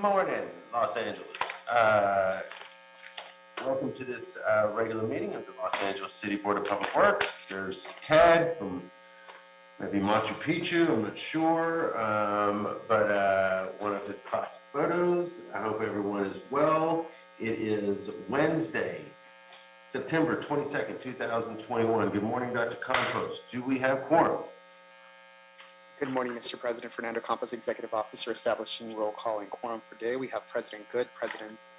morning, Los Angeles. Welcome to this regular meeting of the Los Angeles City Board of Public Works. There's Ted from maybe Machu Picchu, I'm not sure, but one of his classic photos. I hope everyone is well. It is Wednesday, September 22nd, 2021. Good morning, Dr. Campos. Do we have quorum? Good morning, Mr. President. Fernando Campos, Executive Officer, establishing roll call and quorum for today. We have President Good,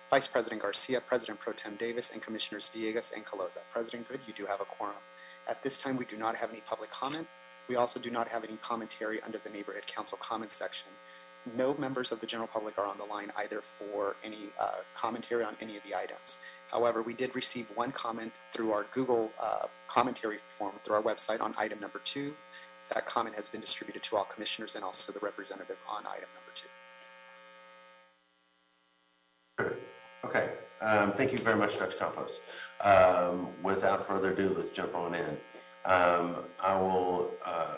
Vice President Garcia, President Pro Tem Davis, and Commissioners Villegas and Caloza. President Good, you do have a quorum. At this time, we do not have any public comments. We also do not have any commentary under the Neighborhood Council comments section. No members of the general public are on the line either for any commentary on any of the items. However, we did receive one comment through our Google commentary form through our website on item number 2. That comment has been distributed to all commissioners and also the representative on item number 2. Good. Okay. Thank you very much, Dr. Campos. Without further ado, let's jump on in. I will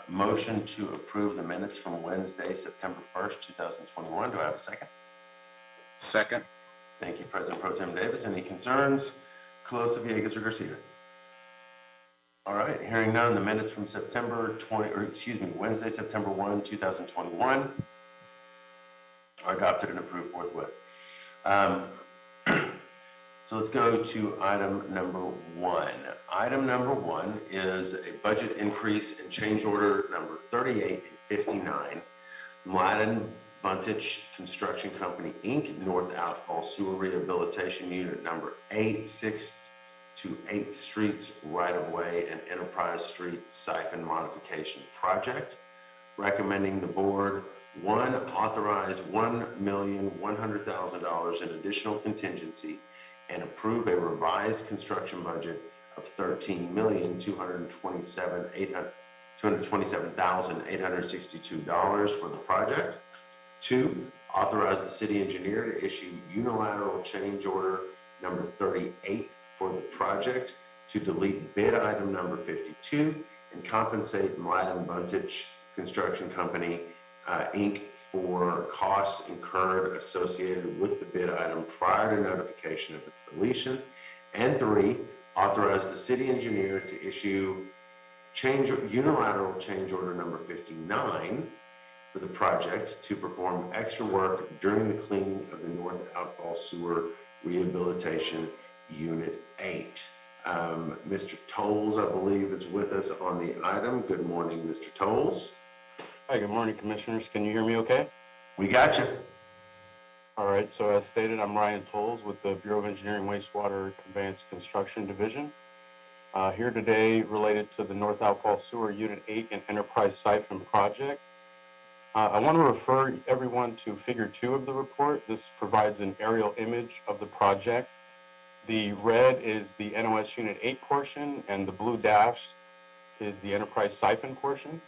motion to approve the minutes from Wednesday, September 1st, 2021. Do I have a second? Second. Thank you, President Pro Tem Davis. Any concerns? Caloza, Villegas, or Garcia? All right, hearing none, the minutes from Wednesday, September 1, 2021 are adopted and approved forthwith. So let's go to item number 1. Item number 1 is a budget increase in change order number 3859, Mladen Buntich Construction Company, Inc., North Outfall Sewer Rehabilitation Unit number 8, 6th to 8th Streets right-of-way and Enterprise Street siphon modification project. Recommending the board, 1, authorize $1,100,000 in additional contingency and approve a revised construction budget of $13,227,862 for the project. 2, authorize the city engineer to issue unilateral change order number 38 for the project to delete bid item number 52 and compensate Mladen Buntich Construction Company, Inc. for costs incurred associated with the bid item prior to notification of its deletion. And 3, authorize the city engineer to issue unilateral change order number 59 for the project to perform extra work during the cleaning of the North Outfall Sewer Rehabilitation Unit 8. Mr. Tolles, I believe, is with us on the item. Good morning, Mr. Tolles. Hi, good morning, Commissioners. Can you hear me okay? We got you. All right, so as stated, I'm Ryan Tolles with the Bureau of Engineering Wastewater Advanced Construction Division. Here today related to the North Outfall Sewer Unit 8 and Enterprise Siphon project. I want to refer everyone to Figure 2 of the report. This provides an aerial image of the project. The red is the NOS Unit 8 portion, and the blue dash is the Enterprise Siphon portion.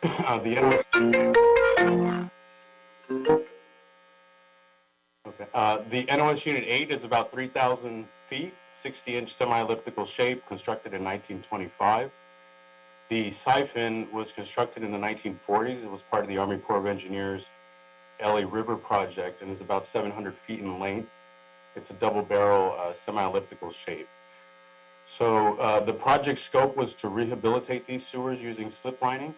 The NOS Unit 8 is about 3,000 feet, 60-inch semi-elliptical shape, constructed in 1925. The siphon was constructed in the 1940s. It was part of the Army Corps of Engineers LA River project and is about 700 feet in length. It's a double-barrel semi-elliptical shape. So the project scope was to rehabilitate these sewers using slip lining,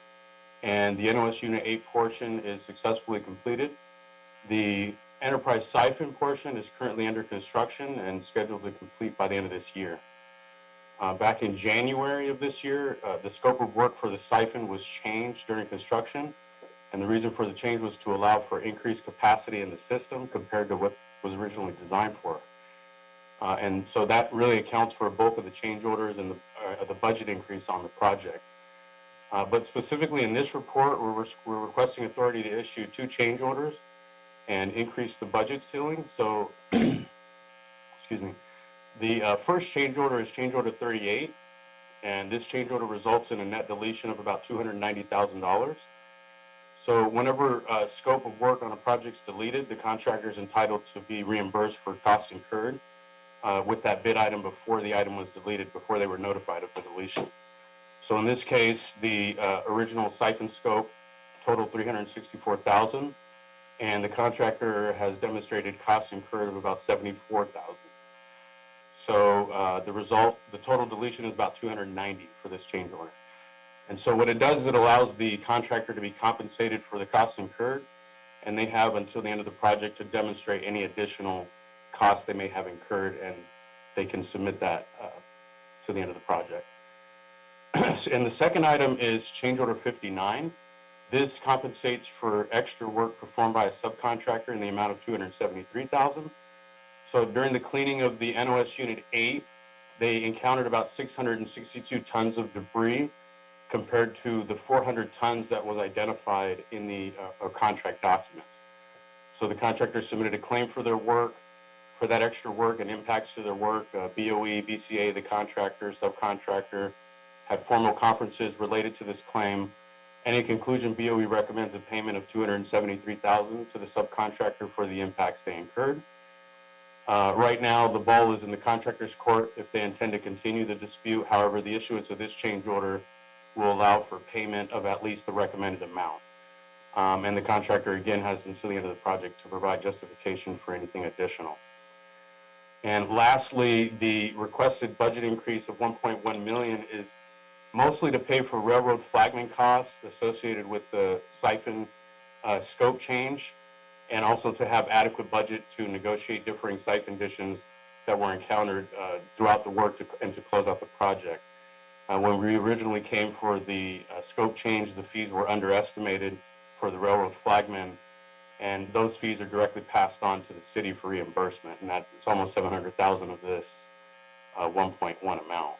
and the NOS Unit 8 portion is successfully completed. The Enterprise Siphon portion is currently under construction and scheduled to complete by the end of this year. Back in January of this year, the scope of work for the siphon was changed during construction, and the reason for the change was to allow for increased capacity in the system compared to what was originally designed for. And so that really accounts for a bulk of the change orders and the budget increase on the project. But specifically in this report, we're requesting authority to issue 2 change orders and increase the budget ceiling. So, excuse me, the first change order is change order 38, and this change order results in a net deletion of about $290,000. So whenever scope of work on a project's deleted, the contractor is entitled to be reimbursed for costs incurred with that bid item before the item was deleted, before they were notified of the deletion. So in this case, the original siphon scope totaled $364,000, and the contractor has demonstrated costs incurred of about $74,000. So the total deletion is about 290 for this change order. And so what it does is it allows the contractor to be compensated for the costs incurred, and they have until the end of the project to demonstrate any additional costs they may have incurred, and they can submit that to the end of the project. And the second item is change order 59. This compensates for extra work performed by a subcontractor in the amount of $273,000. So during the cleaning of the NOS Unit 8, they encountered about 662 tons of debris compared to the 400 tons that was identified in the contract documents. So the contractor submitted a claim for their work, for that extra work and impacts to their work. BOE, BCA, the contractor, subcontractor, had formal conferences related to this claim. And in conclusion, BOE recommends a payment of $273,000 to the subcontractor for the impacts they incurred. Right now, the ball is in the contractor's court if they intend to continue the dispute. However, the issuance of this change order will allow for payment of at least the recommended amount. And the contractor, again, has until the end of the project to provide justification for anything additional. And lastly, the requested budget increase of $1.1 million is mostly to pay for railroad flagman costs associated with the siphon scope change, and also to have adequate budget to negotiate differing site conditions that were encountered throughout the work and to close out the project. When we originally came for the scope change, the fees were underestimated for the railroad flagman, and those fees are directly passed on to the city for reimbursement, and it's almost $700,000 of this 1.1 amount.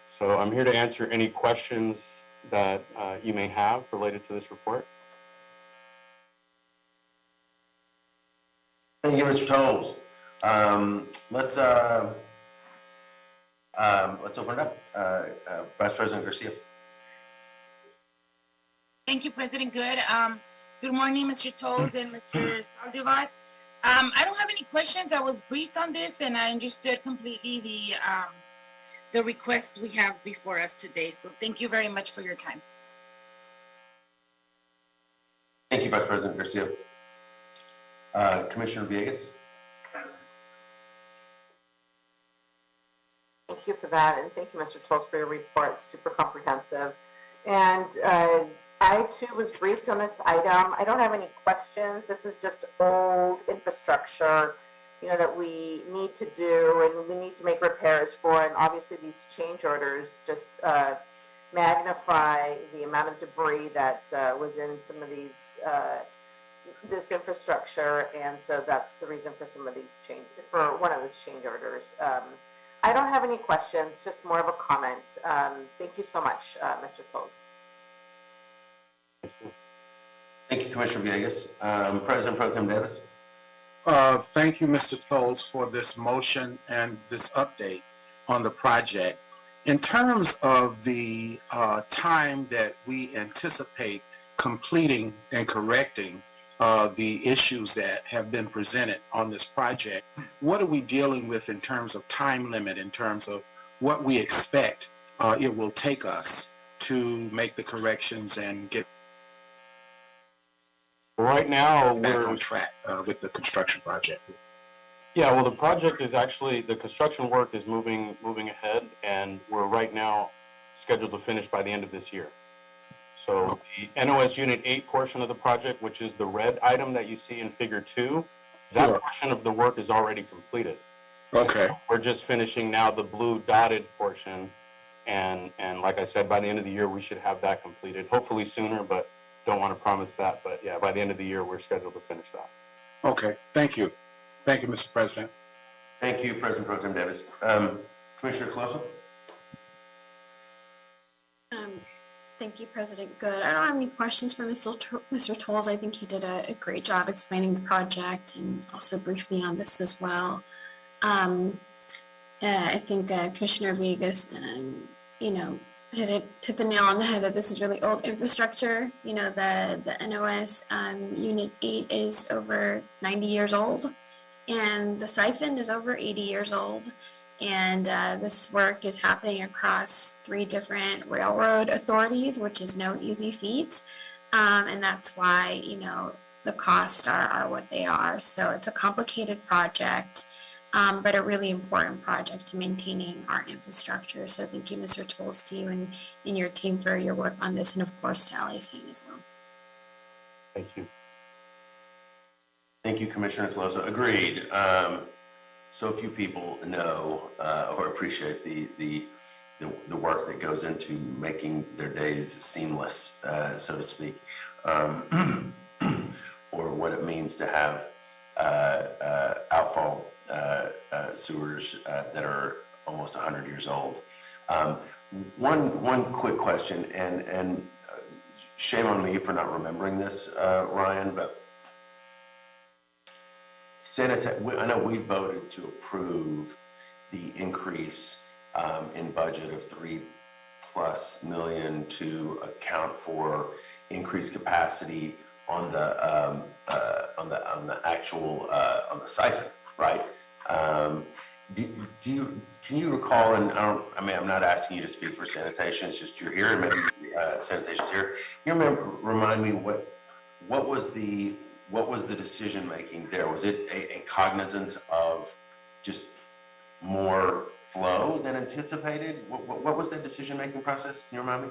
So I'm here to answer any questions that you may have related to this report. Thank you, Mr. Tolles. Let's open it up. Vice President Garcia. Thank you, President Good. Good morning, Mr. Tolles and Mr. Saldivar. I don't have any questions. I was briefed on this, and I understood completely the request we have before us today. So thank you very much for your time. Thank you, Vice President Garcia. Commissioner Villegas. Thank you for that, and thank you, Mr. Tolles, for your report. It's super comprehensive. And I, too, was briefed on this item. I don't have any questions. This is just old infrastructure, that we need to do and we need to make repairs for. And obviously, these change orders just magnify the amount of debris that was in some of these this infrastructure, and so that's the reason for some of these for one of those change orders. I don't have any questions, just more of a comment. Thank you so much, Mr. Tolles. Thank you, Commissioner Villegas. President Pro Tem Davis. Thank you, Mr. Tolles, for this motion and this update on the project. In terms of the time that we anticipate completing and correcting the issues that have been presented on this project, what are we dealing with in terms of time limit, in terms of what we expect it will take us to make the corrections and get Right now, back we're on track with the construction project? Yeah, well, the project is actually, the construction work is moving ahead, and we're right now scheduled to finish by the end of this year. So the NOS Unit 8 portion of the project, which is the red item that you see in Figure 2, that Sure. portion of the work is already completed. Okay. We're just finishing now the blue dotted portion, and like I said, by the end of the year, we should have that completed. Hopefully sooner, but don't want to promise that. But yeah, by the end of the year, we're scheduled to finish that. Okay. Thank you. Thank you, Mr. President. Thank you, President Pro Tem Davis. Commissioner Coloso. Thank you, President Good. I don't have any questions for Mr. Tolles. I think he did a great job explaining the project and also briefed me on this as well. I think Commissioner Villegas, hit the nail on the head that this is really old infrastructure. The NOS Unit 8 is over 90 years old, and the siphon is over 80 years old. And this work is happening across 3 different railroad authorities, which is no easy feat. And that's why, the costs are what they are. So it's a complicated project, but a really important project to maintaining our infrastructure. So thank you, Mr. Tolles, to you and your team for your work on this, and of course to LASAN as well. Thank you. Thank you, Commissioner Tolosa. Agreed. So few people know or appreciate the work that goes into making their days seamless, so to speak, or what it means to have outfall sewers that are almost 100 years old. One quick question, and shame on me for not remembering this, Ryan, but I know we voted to approve the increase in budget of $3+ million to account for increased capacity on the siphon, right? Can you recall? And I'm not asking you to speak for sanitation. It's just you're here, and maybe sanitation's here. You remind me what was the decision making there? Was it a cognizance of just more flow than anticipated? What was that decision making process? Can you remind me?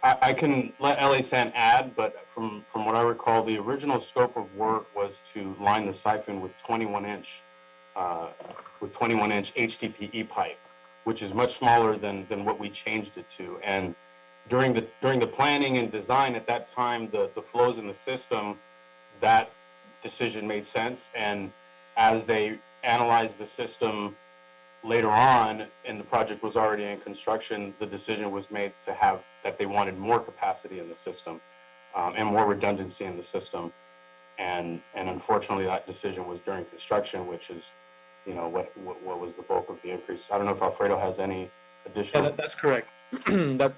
I can let LASAN add, but from what I recall, the original scope of work was to line the siphon with 21-inch HDPE pipe, which is much smaller than what we changed it to. And during the planning and design at that time, the flows in the system, that decision made sense. And as they analyzed the system later on, and the project was already in construction, the decision was made to have that they wanted more capacity in the system and more redundancy in the system. And unfortunately, that decision was during construction, which is, what was the bulk of the increase. I don't know if Alfredo has any additional. Yeah, that's correct.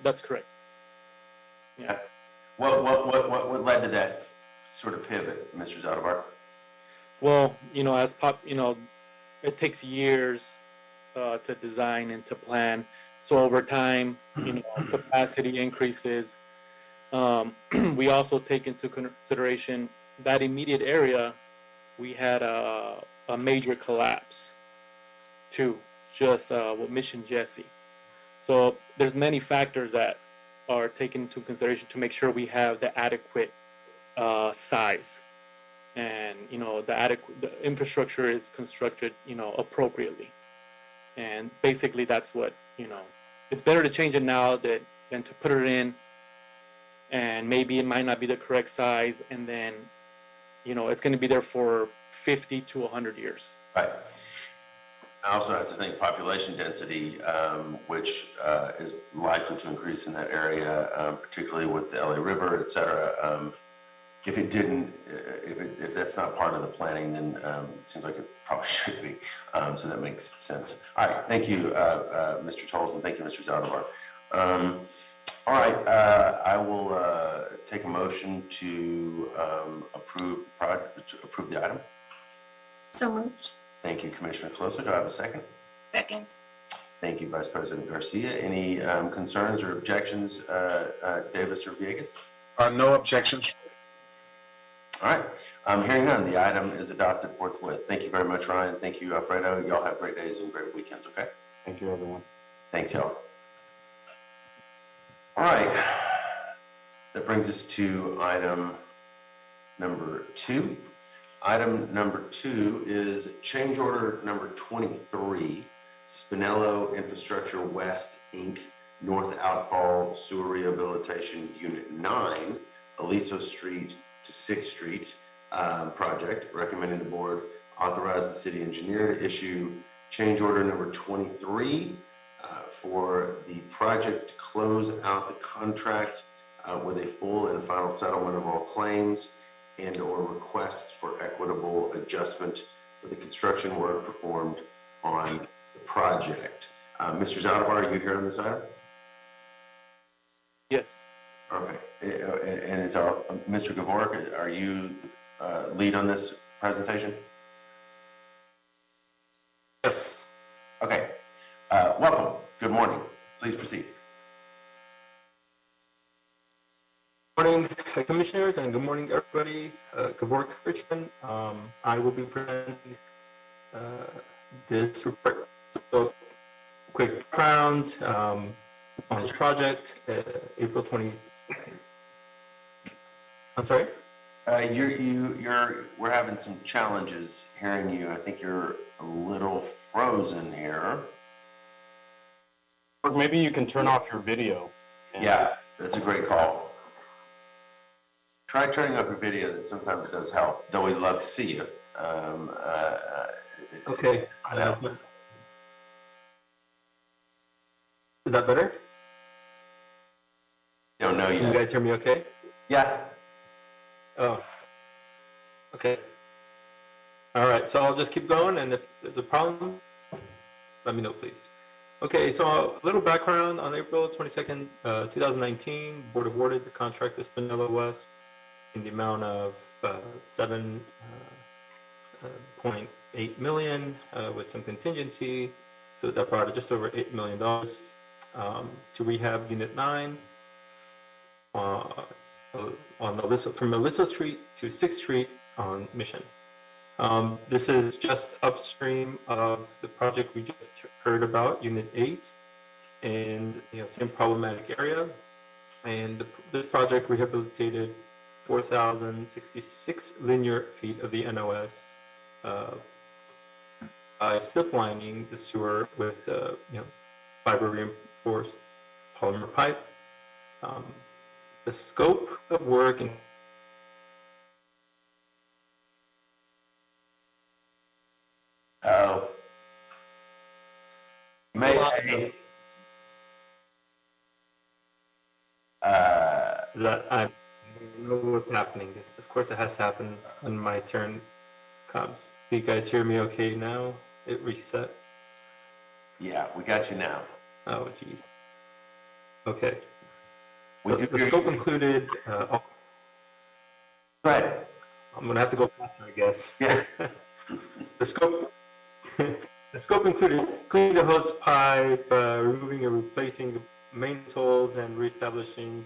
That's correct. Yeah. What led to that sort of pivot, Mr. Zaldivar? Well, it takes years to design and to plan. So over time, capacity increases. We also take into consideration that immediate area, we had a major collapse too, just with Mission Jesse. So there's many factors that are taken into consideration to make sure we have the adequate size, and the infrastructure is constructed appropriately. And basically that's what it's better to change it now than to put it in and maybe it might not be the correct size, and then it's going to be there for 50 to 100 years. Right. I also have to think population density, which is likely to increase in that area, particularly with the LA River, et cetera. If that's not part of the planning, then it seems like it probably should be. So that makes sense. All right. Thank you, Mr. Tolles, and thank you, Mr. Zaldivar. All right. I will take a motion to approve the item. So moved. Thank you, Commissioner Closer. Do I have a second? Second. Thank you, Vice President Garcia. Any concerns or objections, Davis or Villegas? No objections. All right. Hearing none, the item is adopted forthwith. Thank you very much, Ryan. Thank you, Alfredo. Y'all have great days and great weekends, okay? Thank you, everyone. Thanks, y'all. All right. That brings us to item number 2. Item number 2 is change order number 23, Spinello Infrastructure West, Inc., North Outfall Sewer Rehabilitation Unit 9, Aliso Street to 6th Street project, recommending the board authorize the city engineer to issue change order number 23 for the project to close out the contract with a full and final settlement of all claims and or requests for equitable adjustment for the construction work performed on the project. Mr. Zaldivar, are you here on this item? Yes. Okay. And is Mr. Gavorek, are you lead on this presentation? Yes. Okay. Welcome. Good morning. Please proceed. Morning. Commissioners, and good morning, everybody. Good work, Richmond. I will be presenting this report. So, quick background on this project, April 22nd. I'm sorry? We're having some challenges hearing you. I think you're a little frozen here. Or maybe you can turn off your video. Yeah, that's a great call. Try turning up your video. That sometimes does help, though we'd love to see you. Okay. Is that better? Don't know Can you yet. guys hear me okay? Yeah. Oh, okay. All right, so I'll just keep going, and if there's a problem, let me know, please. Okay, so a little background on April 22nd, 2019, Board awarded the contract to Spinella West in the amount of 7.8 million with some contingency, so that brought it just over $8 million to rehab Unit 9 on Melissa, from Melissa Street to 6th Street on Mission. This is just upstream of the project we just heard about, Unit 8, and same problematic area. And this project rehabilitated 4,066 linear feet of the NOS by slip lining the sewer with fiber reinforced polymer pipe. The scope of work and that I know what's happening. Of course, it has to happen when my turn comes. Do you guys hear me okay now? It reset. Yeah, we got you now. Oh, geez. Okay. We So do the hear scope you. included. Go ahead. I'm gonna have to go faster, I guess. Yeah. The scope. The scope included cleaning the hose pipe, removing and replacing the main holes, and reestablishing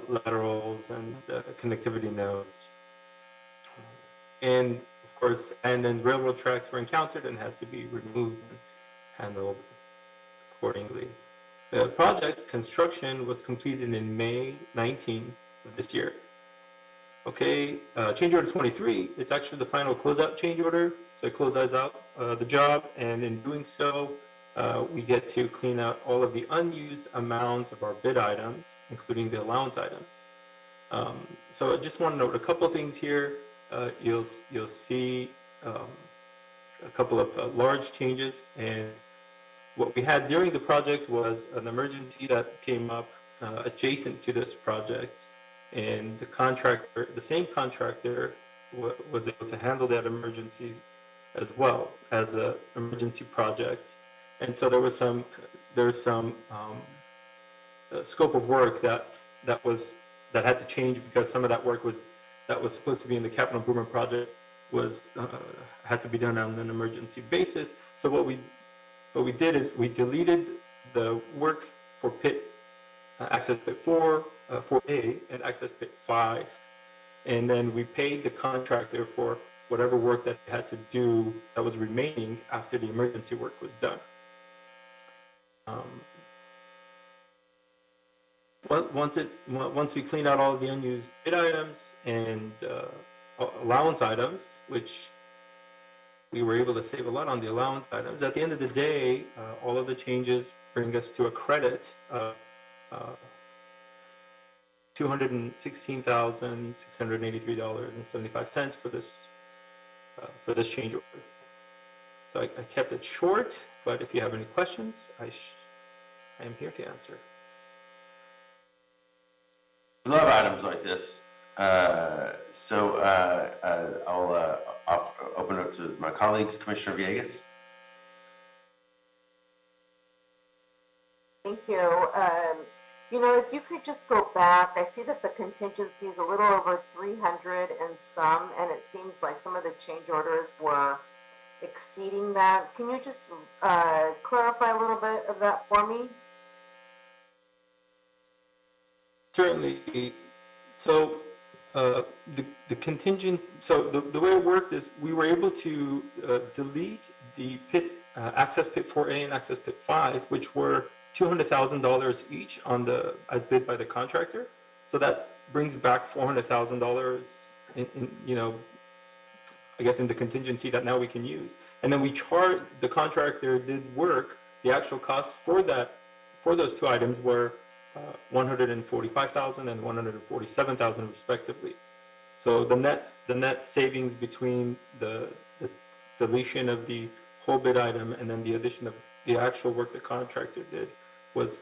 laterals and connectivity nodes. And of course, and then railroad tracks were encountered and had to be removed and handled accordingly. The project construction was completed in May 19 of this year. Okay, change order 23, it's actually the final closeout change order. So it closes out the job, and in doing so, we get to clean out all of the unused amounts of our bid items, including the allowance items. So I just want to note a couple of things here. You'll see a couple of large changes, and what we had during the project was an emergency that came up adjacent to this project, and the same contractor was able to handle that emergency as well as an emergency project. And so there was some scope of work that had to change, because some of that work that was supposed to be in the capital improvement project had to be done on an emergency basis. So what we did is we deleted the work for access pit 4, 4A, and access pit 5, and then we paid the contractor for whatever work that they had to do that was remaining after the emergency work was done. Once we cleaned out all of the unused bid items and allowance items, which we were able to save a lot on the allowance items, at the end of the day, all of the changes bring us to a credit of $216,683.75 for this change order. So I kept it short, but if you have any questions, I am here to answer. We love items like this. I'll open it up to my colleagues, Commissioner Villegas. Thank you. If you could just go back, I see that the contingency is a little over 300 and some, and it seems like some of the change orders were exceeding that. Can you just clarify a little bit of that for me? Certainly. So The contingent, so the way it worked is we were able to delete the pit, access pit 4A and access pit 5, which were $200,000 each on the, as bid by the contractor. So that brings back $400,000 in, I guess in the contingency that now we can use. And then we charged, the contractor did work, the actual costs for that, for those two items were $145,000 and $147,000 respectively. So the net savings between the deletion of the whole bid item and then the addition of the actual work the contractor did was,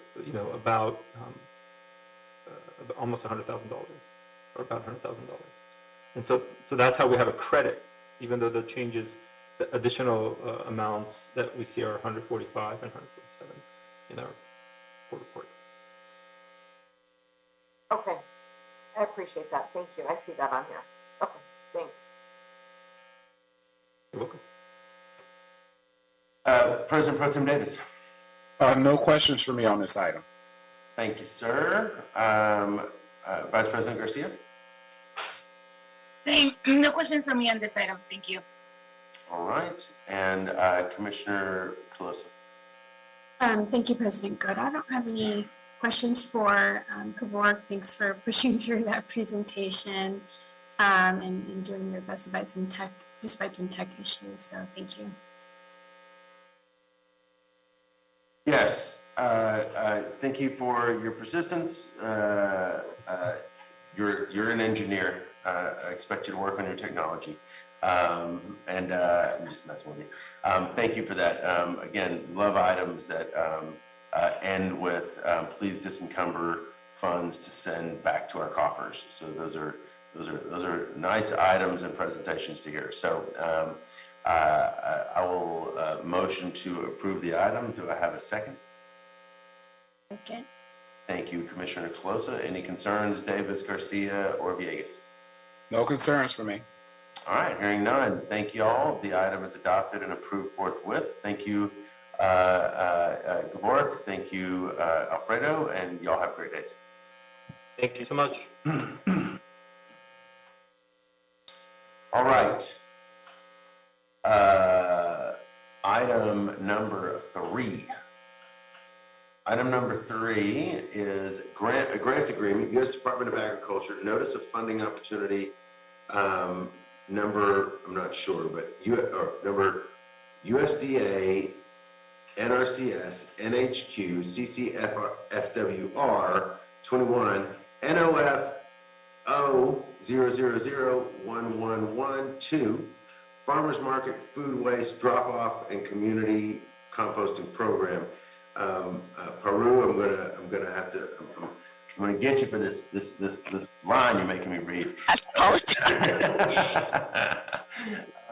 about almost $100,000 or about $100,000. And so that's how we have a credit, even though the changes, the additional amounts that we see are 145 and 147 in our report. Okay, I appreciate that. Thank you. I see that on here. Okay, thanks. You're welcome. President Pro Tem Davis. No questions for me on this item. Thank you, sir. Vice President Garcia. Same. No questions for me on this item. Thank you. All right, and Commissioner Colosa. Thank you, President Good. I don't have any questions for Kavork. Thanks for pushing through that presentation and doing your best despite some tech issues. So thank you. Yes, thank you for your persistence. You're an engineer. I expect you to work on your technology. I'm just messing with you. Thank you for that. Again, love items that end with please disencumber funds to send back to our coffers. So those are nice items and presentations to hear. So I will motion to approve the item. Do I have a second? Okay. Thank you, Commissioner Colosa. Any concerns, Davis, Garcia, or Villegas? No concerns for me. All right, hearing none. Thank you all. The item is adopted and approved forthwith. Thank you, Gavork. Thank you, Alfredo, and y'all have great days. Thank you so much. All right. Item number 3. Item number 3 is a grants agreement, U.S. Department of Agriculture, notice of funding opportunity number, I'm not sure, but number USDA, NRCS, NHQ, CCFWR 21, NOF 0000112, Farmers Market Food Waste Drop-Off and Community Composting Program. Peru, I'm gonna get you for this line you're making me read. I apologize.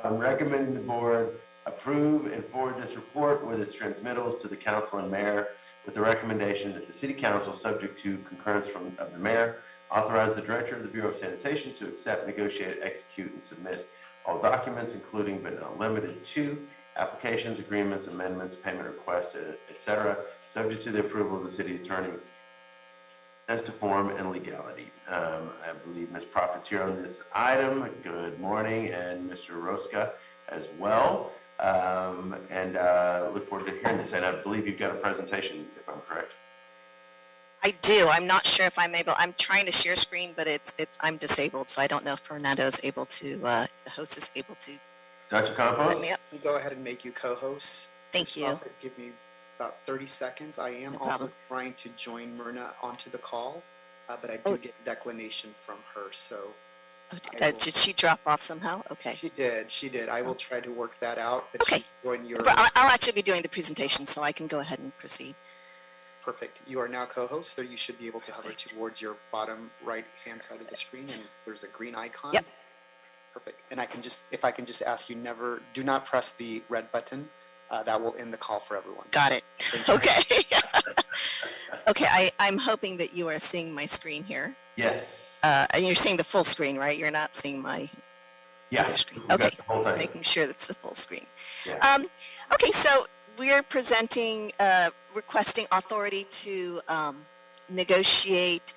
I'm recommending the board approve and forward this report with its transmittals to the council and mayor with the recommendation that the city council, subject to concurrence of the mayor, authorize the director of the Bureau of Sanitation to accept, negotiate, execute, and submit all documents, including but not limited to applications, agreements, amendments, payment requests, etc., subject to the approval of the city attorney as to form and legality. I believe Ms. Prophet's here on this item. Good morning, and Mr. Rosca as well. Look forward to hearing this. And I believe you've got a presentation, if I'm correct. I do. I'm not sure if I'm able. I'm trying to share screen, but I'm disabled, so I don't know if Fernando is able to. The host is able to. Dr. Campos? Let me up. We'll go ahead and make you co-host. Thank you. Give me about 30 seconds. I am also trying to join Myrna onto the call, but I do get a declination from her, so. Did she drop off somehow? Okay. She did. I will try to work that out. But okay. I'll actually be doing the presentation, so I can go ahead and proceed. Perfect. You are now co-host, so you should be able to hover towards your bottom right-hand side of the screen, and there's a green icon. Yep. Perfect. And if I can just ask you, do not press the red button. That will end the call for everyone. Got it. Okay. Okay. I'm hoping that you are seeing my screen here. Yes. And you're seeing the full screen, right? You're not seeing my other screen. Okay. Just making sure that's the full screen. Yeah. Okay. So we're presenting, requesting authority to negotiate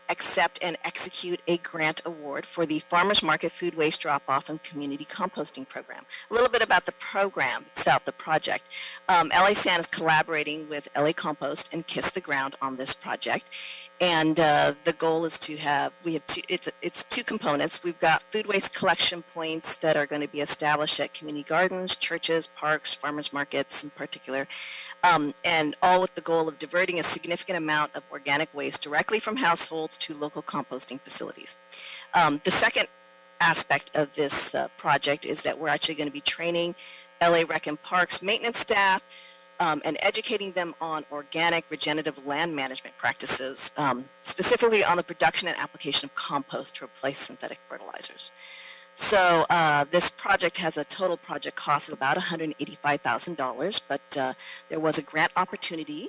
accept and execute a grant award for the Farmers Market Food Waste Drop-Off and Community Composting Program. A little bit about the program itself, the project. LA San is collaborating with LA Compost and Kiss the Ground on this project. And the goal is to have, it's two components. We've got food waste collection points that are going to be established at community gardens, churches, parks, farmers markets in particular, and all with the goal of diverting a significant amount of organic waste directly from households to local composting facilities. The second aspect of this project is that we're actually going to be training LA Rec and Parks maintenance staff and educating them on organic regenerative land management practices, specifically on the production and application of compost to replace synthetic fertilizers. So this project has a total project cost of about $185,000, but there was a grant opportunity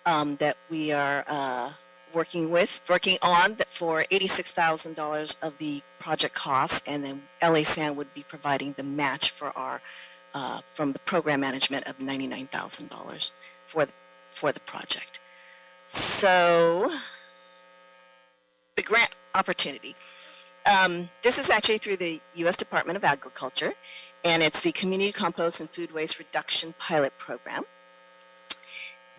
that we are working on for $86,000 of the project costs, and then LA San would be providing the match for our from the program management of $99,000 for the project. So the grant opportunity. This is actually through the U.S. Department of Agriculture, and it's the Community Compost and Food Waste Reduction Pilot Program.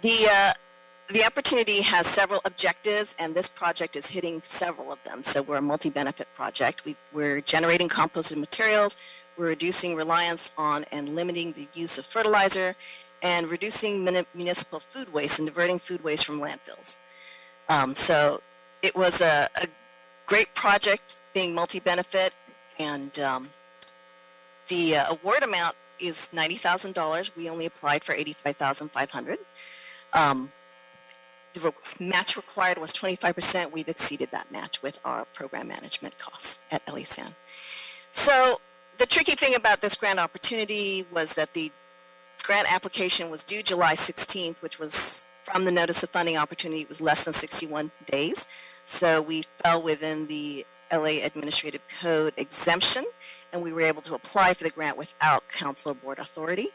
The opportunity has several objectives, and this project is hitting several of them. So we're a multi-benefit project. We're generating composted materials, we're reducing reliance on and limiting the use of fertilizer, and reducing municipal food waste and diverting food waste from landfills. So it was a great project being multi-benefit, and the award amount is $90,000. We only applied for $85,500. The match required was 25%. We've exceeded that match with our program management costs at LA San. So the tricky thing about this grant opportunity was that the grant application was due July 16th, which was from the notice of funding opportunity. It was less than 61 days. So we fell within the LA Administrative Code exemption, and we were able to apply for the grant without council or board authority.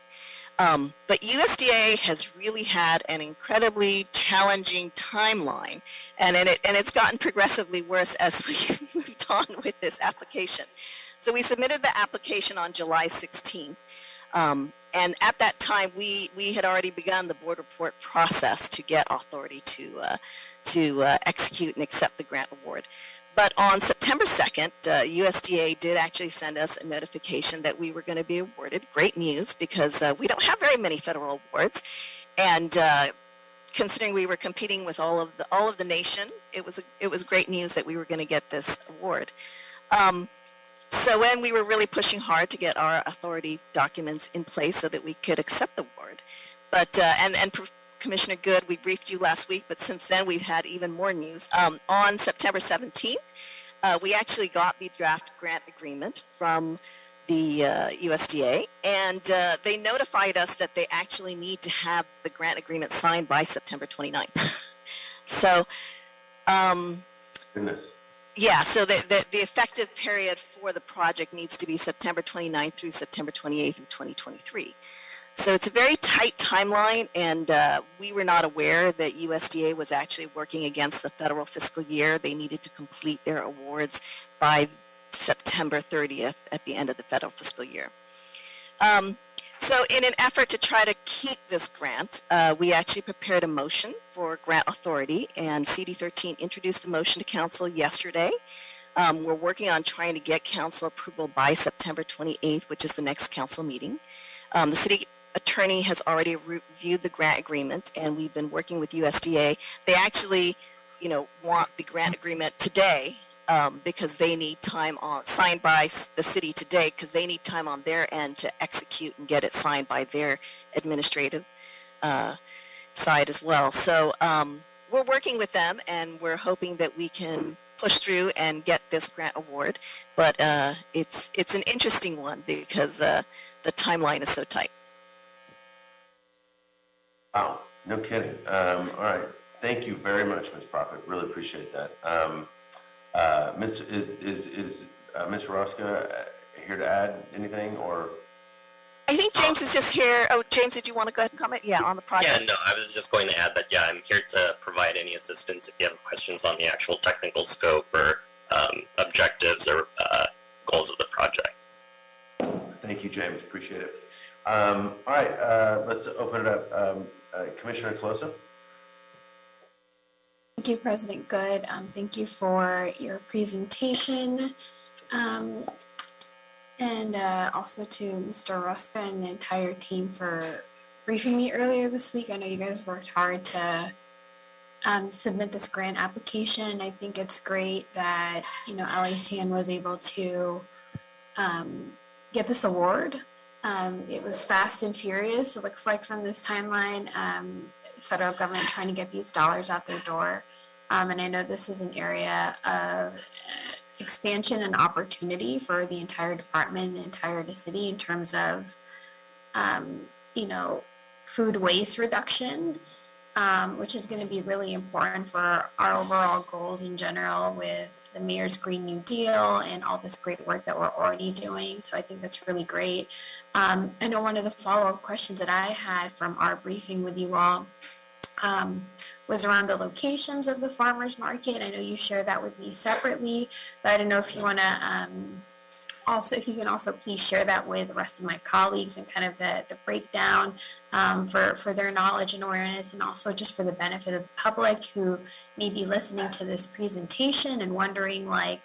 But USDA has really had an incredibly challenging timeline, and it's gotten progressively worse as we moved on with this application. So we submitted the application on July 16th, and at that time we had already begun the board report process to get authority to execute and accept the grant award. But on September 2nd, USDA did actually send us a notification that we were going to be awarded. Great news, because we don't have very many federal awards, and considering we were competing with all of the nation, it was great news that we were going to get this award. So when we were really pushing hard to get our authority documents in place so that we could accept the award, but and Commissioner Good, we briefed you last week, but since then we've had even more news. On September 17th, we actually got the draft grant agreement from the USDA, and they notified us that they actually need to have the grant agreement signed by September 29th. So, Goodness. yeah, so the effective period for the project needs to be September 29th through September 28th of 2023. So it's a very tight timeline, and we were not aware that USDA was actually working against the federal fiscal year. They needed to complete their awards by September 30th at the end of the federal fiscal year. So in an effort to try to keep this grant, we actually prepared a motion for grant authority, and CD13 introduced the motion to council yesterday. We're working on trying to get council approval by September 28th, which is the next council meeting. The city attorney has already reviewed the grant agreement, and we've been working with USDA. They actually, want the grant agreement today because they need time signed by the city today, because they need time on their end to execute and get it signed by their administrative side as well. So we're working with them, and we're hoping that we can push through and get this grant award. But it's an interesting one because the timeline is so tight. Wow, no kidding. All right, thank you very much, Ms. Prophet. Really appreciate that. Ms. Rosca here to add anything, or? I think Jay James is just here. Oh, James, did you want to go ahead and comment? Yeah, on the project. Yeah, no, I was just going to add that, yeah, I'm here to provide any assistance if you have questions on the actual technical scope or objectives or goals of the project. Thank you, James. Appreciate it. All right, let's open it up. Commissioner Closa. Thank you, President Good. Thank you for your presentation. And also to Mr. Ruska and the entire team for briefing me earlier this week. I know you guys worked hard to submit this grant application. I think it's great that, LACN was able to get this award. It was fast and furious, it looks like, from this timeline. Federal government trying to get these dollars out their door. And I know this is an area of expansion and opportunity for the entire department, the entire city, in terms of, food waste reduction, which is going to be really important for our overall goals in general with the Mayor's Green New Deal and all this great work that we're already doing. So I think that's really great. I know one of the follow-up questions that I had from our briefing with you all was around the locations of the farmers market. I know you shared that with me separately, but I don't know if you want to if you can also please share that with the rest of my colleagues and kind of the breakdown for their knowledge and awareness, and also just for the benefit of the public who may be listening to this presentation and wondering, like,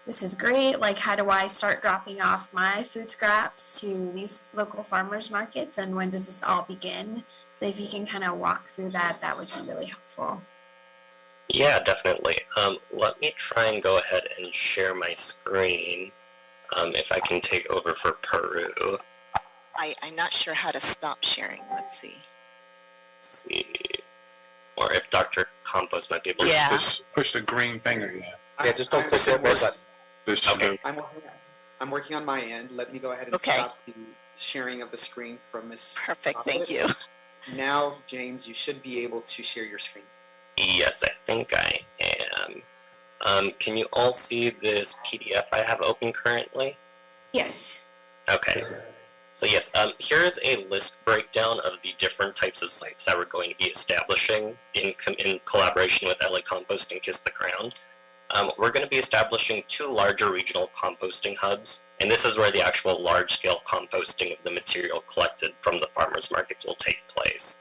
this is great, like, how do I start dropping off my food scraps to these local farmers markets, and when does this all begin? So if you can kind of walk through that, that would be really helpful. Yeah, definitely. Let me try and go ahead and share my screen. If I can take over for Peru. I'm not sure how to stop sharing. Let's see. Or if Dr. Campos might be able Yeah. to Push the green finger, Yeah, just don't click that red button. This should Okay. do. I'm working on my end. Let me go ahead and Okay. stop the sharing of the screen from Ms. Perfect. Thank you. Now, James, you should be able to share your screen. Yes, I think I am. Can you all see this PDF I have open currently? Yes. Okay. So yes, here's a list breakdown of the different types of sites that we're going to be establishing in collaboration with LA Compost and Kiss the Ground. We're going to be establishing 2 larger regional composting hubs, and this is where the actual large-scale composting of the material collected from the farmers markets will take place.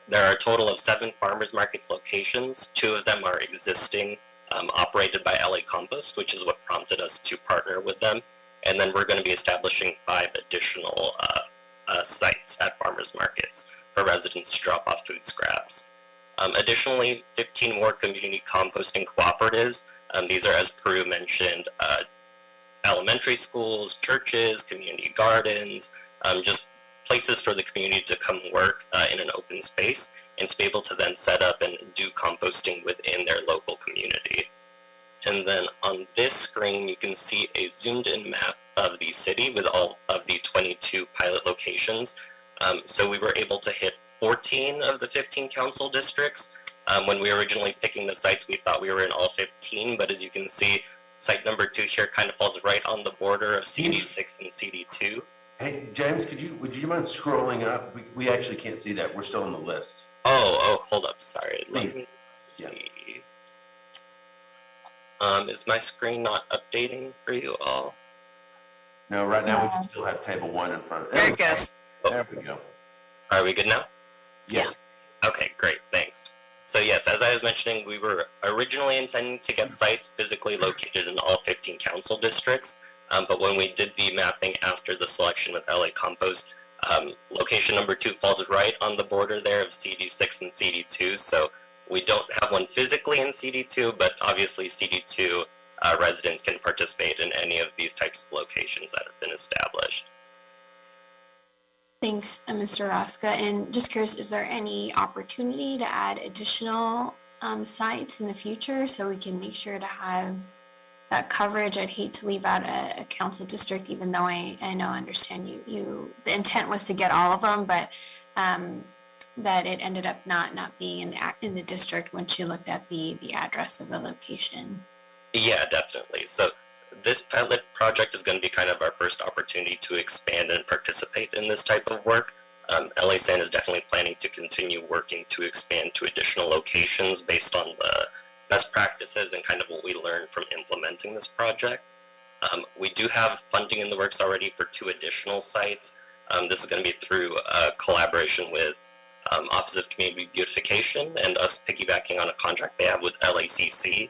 There are a total of 7 farmers markets locations. 2 of them are existing, operated by LA Compost, which is what prompted us to partner with them. And then we're going to be establishing 5 additional sites at farmers markets for residents to drop off food scraps. Additionally, 15 more community composting cooperatives. These are, as Peru mentioned, elementary schools, churches, community gardens, just places for the community to come work in an open space and to be able to then set up and do composting within their local community. And then on this screen, you can see a zoomed-in map of the city with all of the 22 pilot locations. So we were able to hit 14 of the 15 council districts. When we were originally picking the sites, we thought we were in all 15, but as you can see, site number 2 here kind of falls right on the border of CD6 and CD2. Hey, James, would you mind scrolling up? We actually can't see that. We're still on the list. Oh, hold up. Sorry. Please. Let me see. Is my screen not updating for you all? No, right now we still have table 1 in front of There it goes. There we go. Are we good now? Yeah. Okay, great. Thanks. So yes, as I was mentioning, we were originally intending to get sites physically located in all 15 council districts. But when we did the mapping after the selection with LA Compost, location number 2 falls right on the border there of CD6 and CD2. So we don't have one physically in CD2, but obviously CD2 residents can participate in any of these types of locations that have been established. Thanks, Mr. Raska. And just curious, is there any opportunity to add additional sites in the future so we can make sure to have that coverage? I'd hate to leave out a council district, even though I understand you the intent was to get all of them, but that it ended up not being in the district once you looked at the address of the location. Yeah, definitely. So This pilot project is going to be kind of our first opportunity to expand and participate in this type of work. LA San is definitely planning to continue working to expand to additional locations based on the best practices and kind of what we learned from implementing this project. We do have funding in the works already for 2 additional sites. This is going to be through a collaboration with Office of Community Beautification and us piggybacking on a contract they have with LACC.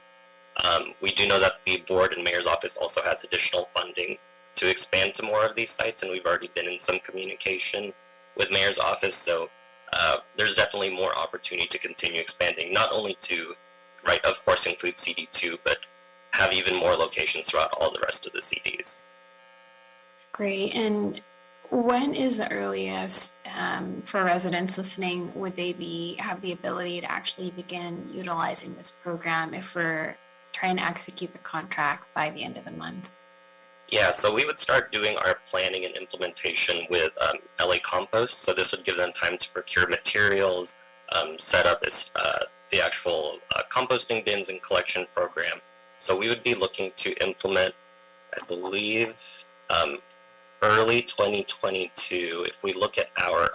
We do know that the board and mayor's office also has additional funding to expand to more of these sites, and we've already been in some communication with mayor's office, so there's definitely more opportunity to continue expanding, not only to, right, of course, include CD2, but have even more locations throughout all the rest of the CDs. Great. And when is the earliest for residents listening would they have the ability to actually begin utilizing this program if we're trying to execute the contract by the end of the month? Yeah, so we would start doing our planning and implementation with LA Compost. So this would give them time to procure materials, set up the actual composting bins and collection program. So we would be looking to implement, I believe, early 2022. If we look at our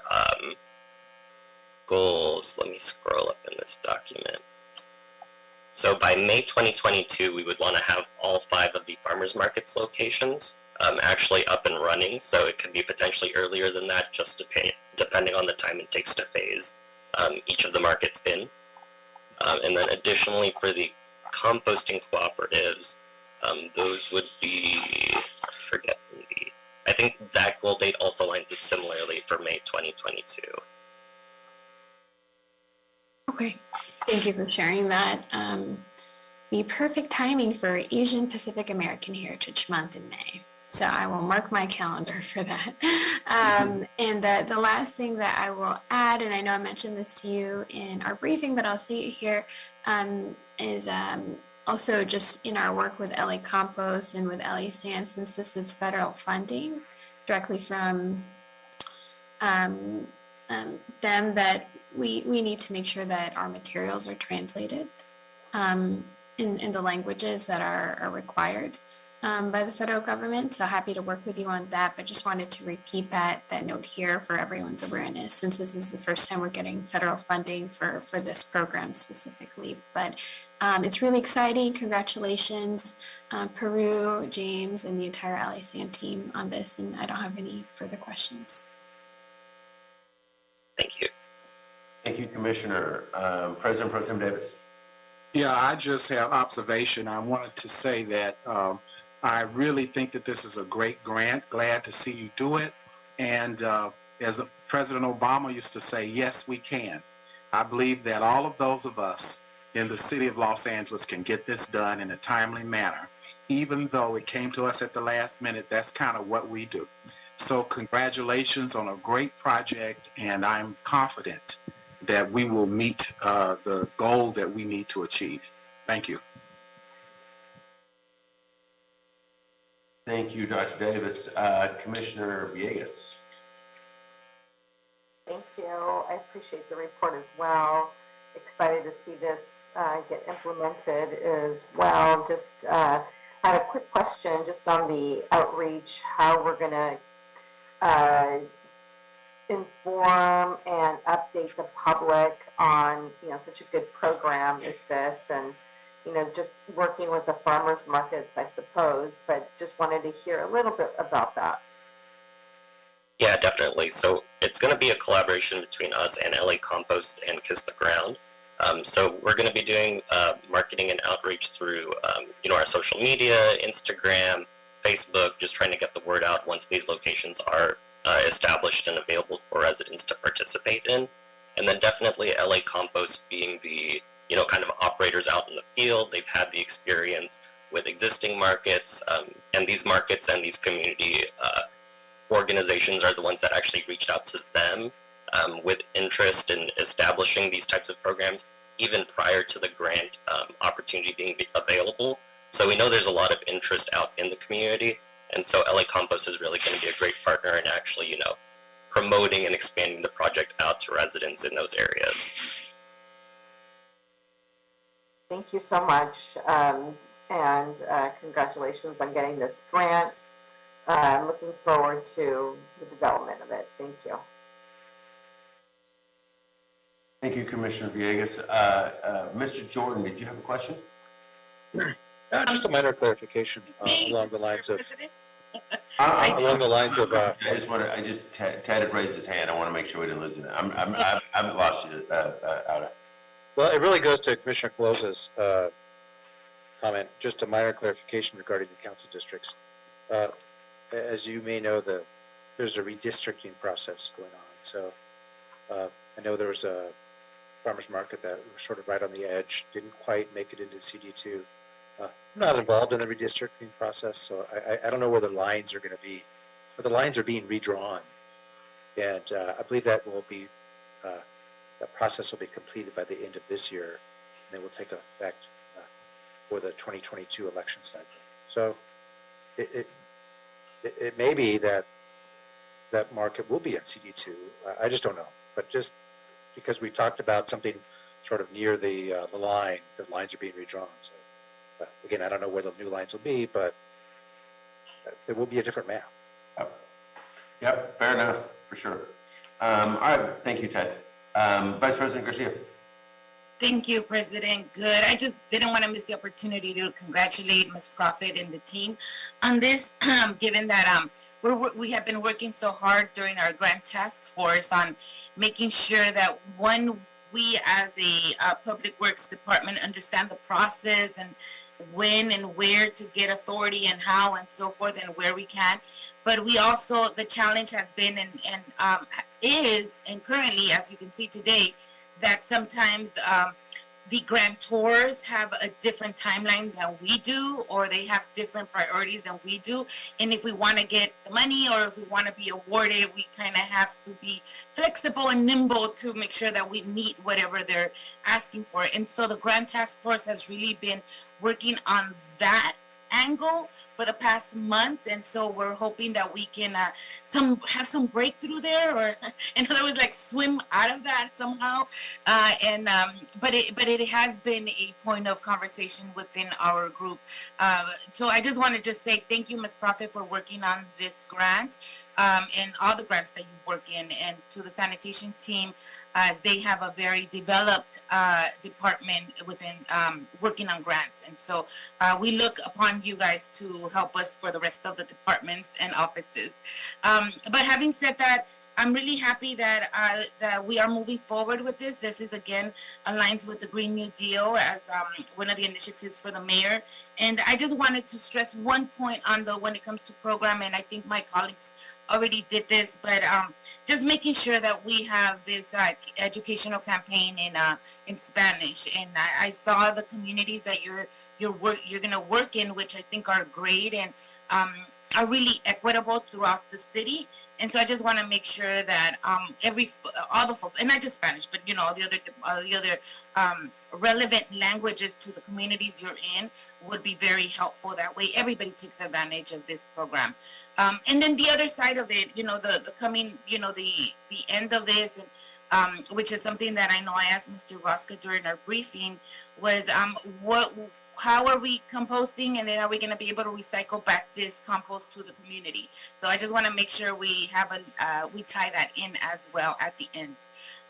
goals, let me scroll up in this document. So by May 2022, we would want to have all 5 of the farmers markets locations actually up and running. So it could be potentially earlier than that, just depending on the time it takes to phase each of the markets in. And then additionally for the composting cooperatives, those would be, I think that goal date also lines up similarly for May 2022. Okay, thank you for sharing that. The perfect timing for Asian Pacific American Heritage Month in May. So I will mark my calendar for that. And the last thing that I will add, and I know I mentioned this to you in our briefing, but I'll say it here, is also just in our work with LA Compost and with LA San, since this is federal funding directly from them, that we need to make sure that our materials are translated in the languages that are required by the federal government. So happy to work with you on that, but just wanted to repeat that note here for everyone's awareness, since this is the first time we're getting federal funding for this program specifically. But it's really exciting. Congratulations, Peru, James, and the entire LA San team on this, and I don't have any further questions. Thank you. Thank you, Commissioner. President Pro Tem Davis. Yeah, I just have observation. I wanted to say that I really think that this is a great grant. Glad to see you do it. And as President Obama used to say, yes, we can. I believe that all of those of us in the city of Los Angeles can get this done in a timely manner. Even though it came to us at the last minute, that's kind of what we do. So congratulations on a great project, and I'm confident that we will meet the goal that we need to achieve. Thank you. Thank you, Dr. Davis. Commissioner Villegas. Thank you. I appreciate the report as well. Excited to see this get implemented as well. Just had a quick question just on the outreach, how we're going to inform and update the public on, such a good program as this, and, just working with the farmers markets, I suppose, but just wanted to hear a little bit about that. Yeah, definitely. So it's going to be a collaboration between us and LA Compost and Kiss the Ground. So we're going to be doing marketing and outreach through, our social media, Instagram, Facebook, just trying to get the word out once these locations are established and available for residents to participate in. And then definitely LA Compost being the, kind of operators out in the field. They've had the experience with existing markets, and these markets and these community organizations are the ones that actually reached out to them with interest in establishing these types of programs, even prior to the grant opportunity being available. So we know there's a lot of interest out in the community, and so LA Compost is really going to be a great partner in actually, promoting and expanding the project out to residents in those areas. Thank you so much. And and congratulations on getting this grant. I'm looking forward to the development of it. Thank you. Thank you, Commissioner Villegas. Mr. Jordan, did you have a question? Just a minor clarification along the lines of Ted had raised his hand. I want to make sure we didn't lose it. I haven't lost you, Ada. Well, it really goes to Commissioner Colosa's comment. Just a minor clarification regarding the council districts. As you may know, there's a redistricting process going on. So I know there was a farmers market that was sort of right on the edge, didn't quite make it into CD2. I'm not involved in the redistricting process, so I don't know where the lines are going to be. But the lines are being redrawn, and I believe that will be that process will be completed by the end of this year, and it will take effect for the 2022 election cycle. So it may be that that market will be in CD2. I just don't know, but just because we talked about something sort of near the line, the lines are being redrawn. So again, I don't know where the new lines will be, but there will be a different map. Yep, fair enough, for sure. All right, thank you, Ted. Vice President Garcia. Thank you, President Good. I just didn't want to miss the opportunity to congratulate Ms. Prophet and the team on this, given that we have been working so hard during our grant task force on making sure that we as a public works department understand the process and when and where to get authority and how and so forth and where we can. But we also, the challenge has been and is, and currently, as you can see today, that sometimes the grantors have a different timeline than we do, or they have different priorities than we do. And if we want to get the money or if we want to be awarded, we kind of have to be flexible and nimble to make sure that we meet whatever they're asking for. And so the grant task force has really been working on that angle for the past months, and so we're hoping that we can have some breakthrough there, or in other words, like swim out of that somehow. But it has been a point of conversation within our group. So I just want to just say thank you, Ms. Prophet, for working on this grant and all the grants that you work in, and to the sanitation team, as they have a very developed department within working on grants. And so we look upon you guys to help us for the rest of the departments and offices. But having said that, I'm really happy that we are moving forward with this. This is, again, aligns with the Green New Deal as one of the initiatives for the mayor. And I just wanted to stress one point on when it comes to program, and I think my colleagues already did this, but just making sure that we have this educational campaign in Spanish. And I saw the communities that you're going to work in, which I think are great and are really equitable throughout the city. And so I just want to make sure that all the folks, and not just Spanish, but all the other relevant languages to the communities you're in would be very helpful. That way, everybody takes advantage of this program. And then the other side of it, the coming, the end of this, and which is something that I know I asked Mr. Rosca during our briefing, was how are we composting, and then are we going to be able to recycle back this compost to the community? So I just want to make sure we have we tie that in as well at the end.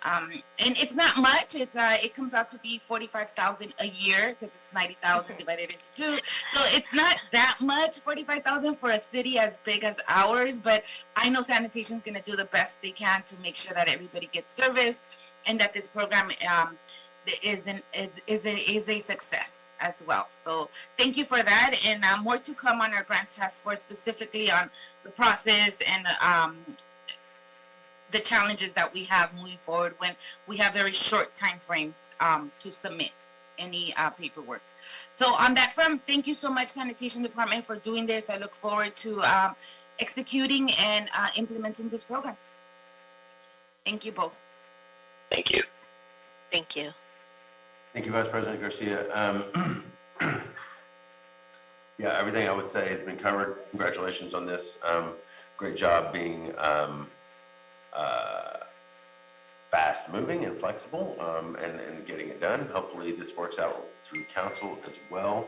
And it's not much. It comes out to be $45,000 a year, because it's 90,000 divided into 2. So it's not that much, $45,000 for a city as big as ours. But I know sanitation is going to do the best they can to make sure that everybody gets service, and that this program is a success as well. So thank you for that, and more to come on our grant task force, specifically on the process and the challenges that we have moving forward when we have very short time frames to submit any paperwork. So on that front, thank you so much, Sanitation Department, for doing this. I look forward to executing and implementing this program. Thank you both. Thank you. Thank you. Thank you, Vice President Garcia. Yeah, everything I would say has been covered. Congratulations on this. Great job being fast moving and flexible and getting it done. Hopefully this works out through council as well.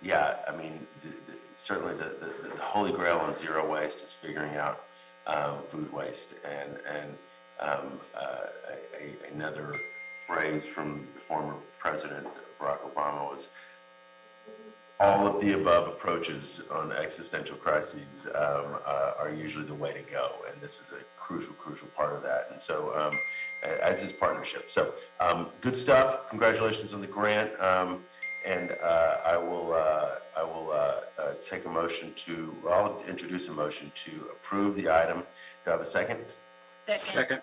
Yeah, I mean, certainly the holy grail on zero waste is figuring out food waste. Another phrase from the former President Barack Obama was, all of the above approaches on existential crises are usually the way to go, and this is a crucial part of that. And so, as is partnership. So, good stuff. Congratulations on the grant. I will take a motion to. I'll introduce a motion to approve the item. Do I have a second? Second.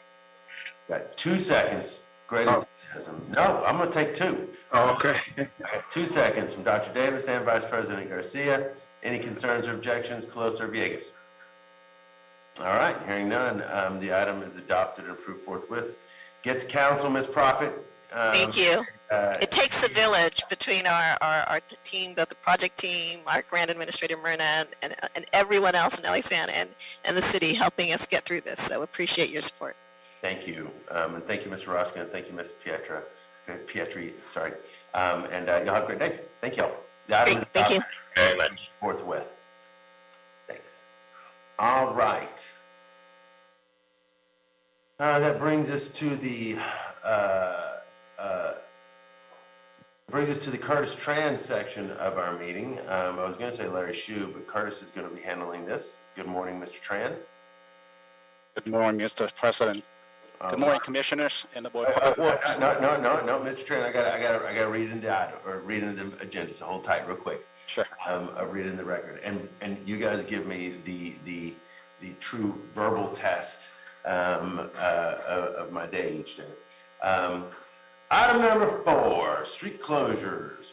Got 2 seconds. Great enthusiasm. No, I'm going to take 2. Okay. I got 2 seconds from Dr. Davis and Vice President Garcia. Any concerns or objections? Closer, Villegas. All right, hearing none, the item is adopted and approved forthwith. Get to council, Ms. Prophet. Thank you. It takes a village between our team, both the project team, our grant administrator, Myrna, and everyone else in LASAN and the city helping us get through this. So appreciate your support. Thank you. And thank you, Mr. Roskin, and thank you, Ms. Pietri, sorry. Y'all have great days. Thank y'all. Great, thank you very much. Forthwith. Thanks. All right. That brings us to the Curtis Tran section of our meeting. I was going to say Larry Shue, but Curtis is going to be handling this. Good morning, Mr. Tran. Good morning, Mr. President. Good morning, commissioners and the board. No, Mr. Tran, I got to read in the item or read in the agenda. So hold tight, real quick. Sure. I'll read in the record, and you guys give me the true verbal test of my day each day. Item number 4: street closures.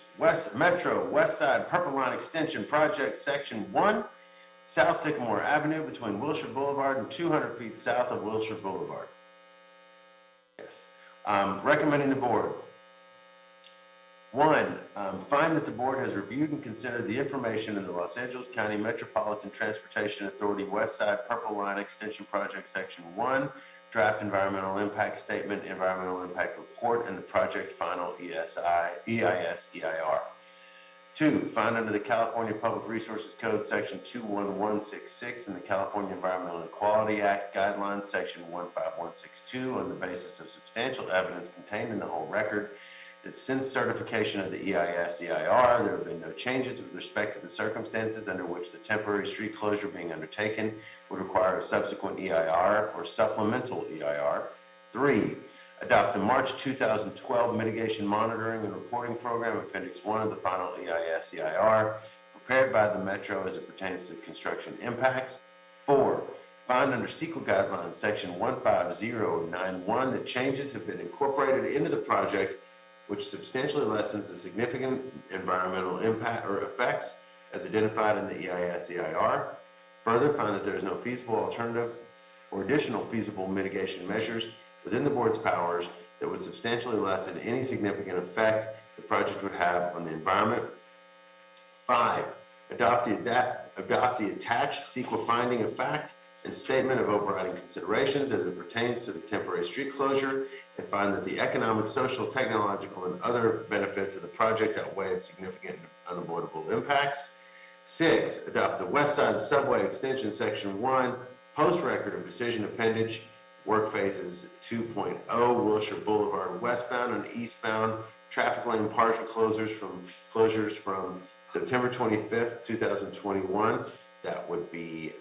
Metro West Side Purple Line Extension Project, Section 1, South Sycamore Avenue between Wilshire Boulevard and 200 feet south of Wilshire Boulevard. Yes. Recommending the board. 1, find that the board has reviewed and considered the information in the Los Angeles County Metropolitan Transportation Authority West Side Purple Line Extension Project, Section 1, Draft Environmental Impact Statement, Environmental Impact Report, and the project final EIS-EIR. 2, find under the California Public Resources Code, Section 21166, and the California Environmental Equality Act Guidelines, Section 15162, on the basis of substantial evidence contained in the whole record, that since certification of the EIS-EIR, there have been no changes with respect to the circumstances under which the temporary street closure being undertaken would require a subsequent EIR or supplemental EIR. 3, adopt the March 2012 Mitigation Monitoring and Reporting Program, Appendix 1 of the final EIS-EIR, prepared by the Metro as it pertains to construction impacts. 4, find under CEQA Guidelines, Section 15091, that changes have been incorporated into the project which substantially lessens the significant environmental impact or effects as identified in the EIS-EIR. Further, find that there is no feasible alternative or additional feasible mitigation measures within the board's powers that would substantially lessen any significant effect the project would have on the environment. 5, adopt the attached CEQA finding of fact and statement of overriding considerations as it pertains to the temporary street closure, and find that the economic, social, technological, and other benefits of the project outweigh its significant and unavoidable impacts. 6, adopt the West Side Subway Extension Section 1 post-record of decision appendage, work phases 2.0, Wilshire Boulevard westbound and eastbound, traffic lane partial closures from September 25th, 2021. That would be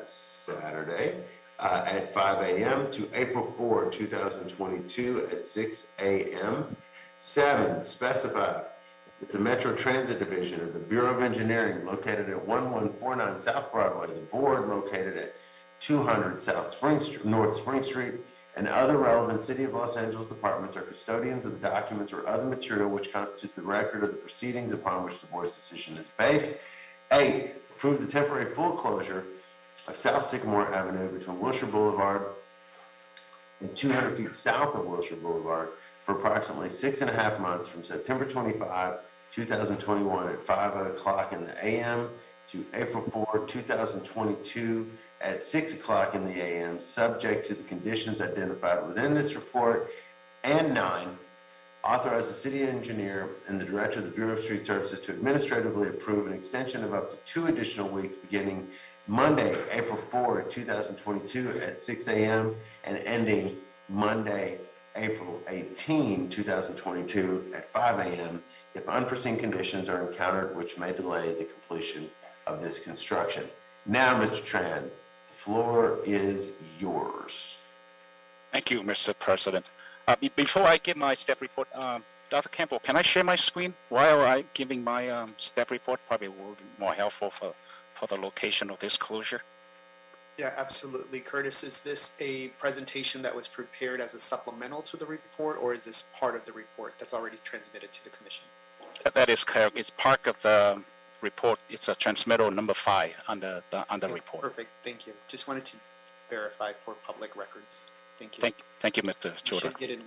Saturday at 5 a.m. to April 4, 2022 at 6 a.m. 7, specify that the Metro Transit Division of the Bureau of Engineering located at 1149 South Broadway, the board located at 200 North Spring Street, and other relevant City of Los Angeles departments are custodians of the documents or other material which constitutes the record of the proceedings upon which the board's decision is based. 8, approve the temporary full closure of South Sycamore Avenue between Wilshire Boulevard and 200 feet south of Wilshire Boulevard for approximately 6.5 months from September 25, 2021 at 5 o'clock in the a.m. to April 4, 2022 at 6 o'clock in the a.m., subject to the conditions identified within this report. And 9, Authorize the city engineer and the director of the Bureau of Street Services to administratively approve an extension of up to 2 additional weeks beginning Monday, April 4, 2022 at 6 a.m. and ending Monday, April 18, 2022 at 5 a.m. if unforeseen conditions are encountered which may delay the completion of this construction. Now, Mr. Tran, the floor is yours. Thank you, Mr. President. Before I give my step report, Dr. Campbell, can I share my screen while I'm giving my step report? Probably will be more helpful for the location of this closure. Yeah, absolutely. Curtis, is this a presentation that was prepared as a supplemental to the report, or is this part of the report that's already transmitted to the commission? That is correct. It's part of the report. It's a transmittal number 5 on the report. Perfect. Thank you. Just wanted to verify for public records. Thank you. Thank you, Mr. Choda.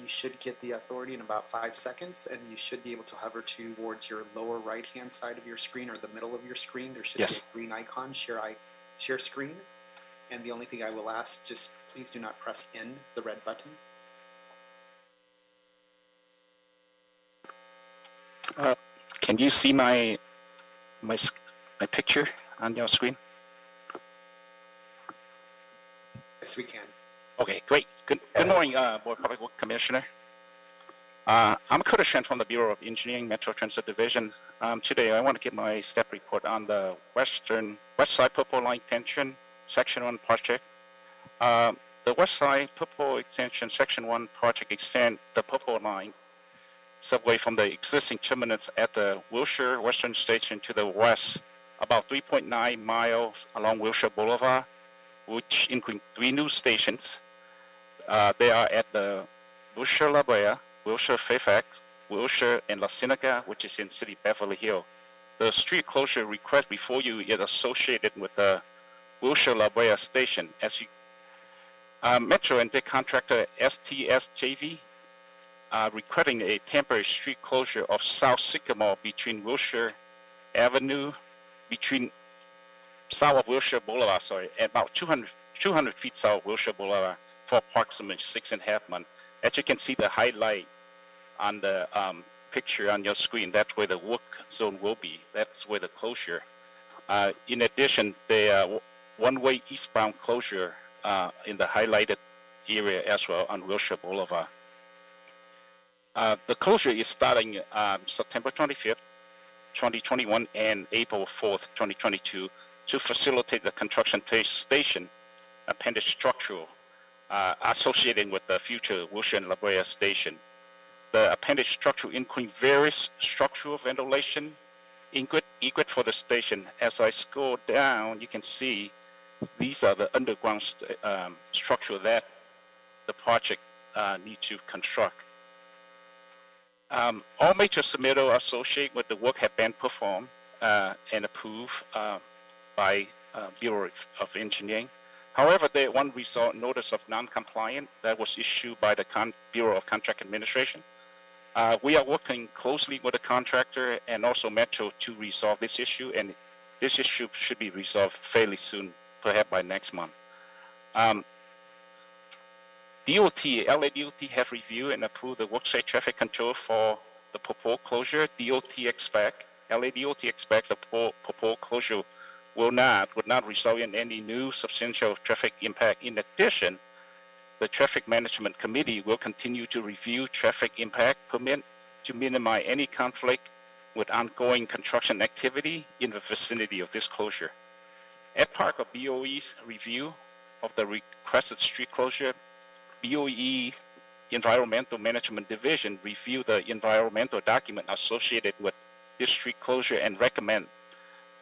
You should get the authority in about 5 seconds, and you should be able to hover towards your lower right-hand side of your screen or the middle of your screen. There should be a green icon, share screen. And the only thing I will ask, just please do not press N, the red button. Can you see my picture on your screen? Yes, we can. Okay, great. Good morning, Board Public Works Commissioner. I'm Curtis Shen from the Bureau of Engineering, Metro Transit Division. Today, I want to give my step report on the west side purple line extension, Section 1 project. The west side purple extension, Section 1 project extend the purple line subway from the existing terminus at the Wilshire Western Station to the west, about 3.9 miles along Wilshire Boulevard, which include 3 new stations. They are at the Wilshire La Brea, Wilshire Fairfax, Wilshire, and La Cienega, which is in City Beverly Hills. The street closure request before you is associated with the Wilshire La Brea station. As you, Metro and the contractor STS JV are requesting a temporary street closure of South Sycamore between Wilshire Avenue, south of Wilshire Boulevard, about 200 feet south of Wilshire Boulevard for approximately 6.5 months. As you can see the highlight on the picture on your screen, that's where the work zone will be. That's where the closure. In addition, the one-way eastbound closure in the highlighted area as well on Wilshire Boulevard. The closure is starting September 25th, 2021 and April 4th, 2022 to facilitate the construction station appendage structural associated with the future Wilshire and La Brea station. The appendage structure includes various structural ventilation egress for the station. As I scroll down, you can see these are the underground structure that the project needs to construct. All major submittals associated with the work have been performed and approved by Bureau of Engineering. However, there one result notice of non-compliant that was issued by the Bureau of Contract Administration. We are working closely with the contractor and also Metro to resolve this issue, and this issue should be resolved fairly soon, perhaps by next month. LA DOT have reviewed and approved the worksite traffic control for the proposed closure. LA DOT expect the proposed closure would not result in any new substantial traffic impact. In addition, the Traffic Management Committee will continue to review traffic impact permit to minimize any conflict with ongoing construction activity in the vicinity of this closure. As part of BOE's review of the requested street closure, BOE Environmental Management Division reviewed the environmental document associated with this street closure and recommendation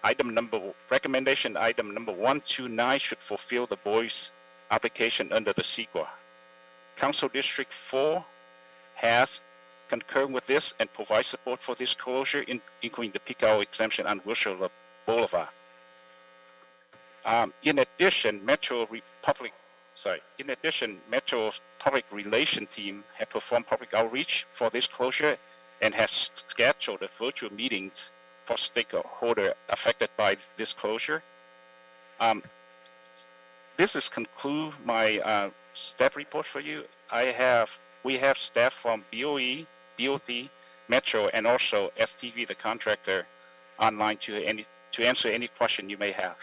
item number 129 should fulfill the BOE's application under the CEQA. Council District 4 has concurred with this and provides support for this closure, including the peak hour exemption on Wilshire Boulevard. In addition, Metro Public Relation Team have performed public outreach for this closure and has scheduled virtual meetings for stakeholders affected by this closure. This is conclude my step report for you. I have we have staff from BOE, BOT, Metro, and also STV, the contractor, online to answer any question you may have.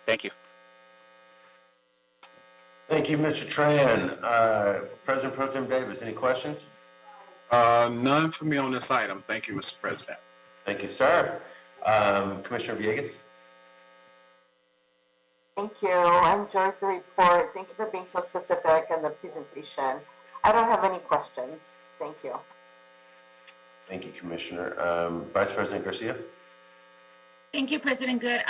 Thank you. Thank you, Mr. Tran. President Pro Tem Davis, any questions? None for me on this item. Thank you, Mr. President. Thank you, sir. Commissioner Villegas? Thank you. I enjoyed the report. Thank you for being so specific and the presentation. I don't have any questions. Thank you. Thank you, Commissioner. Vice President Garcia? Thank you, President Good.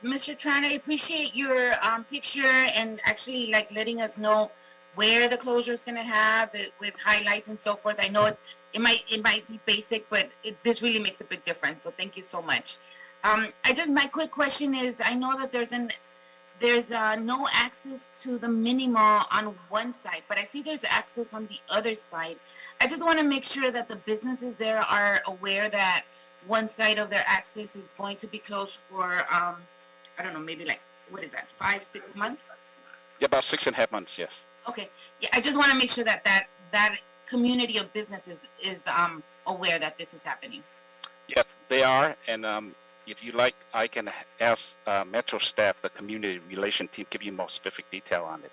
Mr. Tran, I appreciate your picture and actually like letting us know where the closure is going to have it with highlights and so forth. I know it might be basic, but this really makes a big difference. So thank you so much. My quick question is, I know that there's no access to the mini mall on one side, but I see there's access on the other side. I just want to make sure that the businesses there are aware that one side of their access is going to be closed for, I don't know, maybe like, what is that, 5-6 months? Yeah, about 6.5 months, yes. Okay. Yeah, I just want to make sure that that community of businesses is aware that this is happening. Yeah, they are, and if you like, I can ask Metro staff, the community relation team, give you more specific detail on it.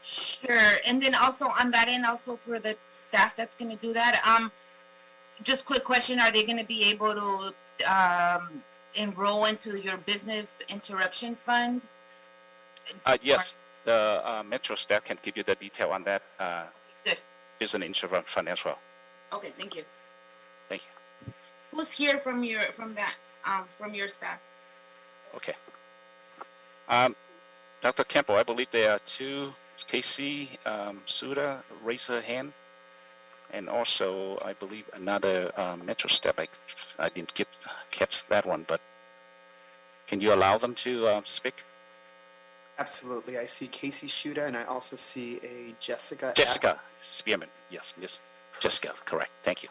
Sure. And then also on that end, also for the staff that's going to do that, just quick question, are they going to be able to enroll into your business interruption fund? Yes, the Metro staff can give you the detail on that. Good. Business interruption fund as well. Okay, thank you. Thank you. Who's here from your staff? Okay. Dr. Campbell, I believe there are two. Casey Suda raised her hand, and also I believe another Metro staff. I didn't catch that one, but can you allow them to speak? Absolutely. I see Casey Shuda, and I also see a Jessica. Jessica Spearman. Yes, Jessica. Correct. Thank you.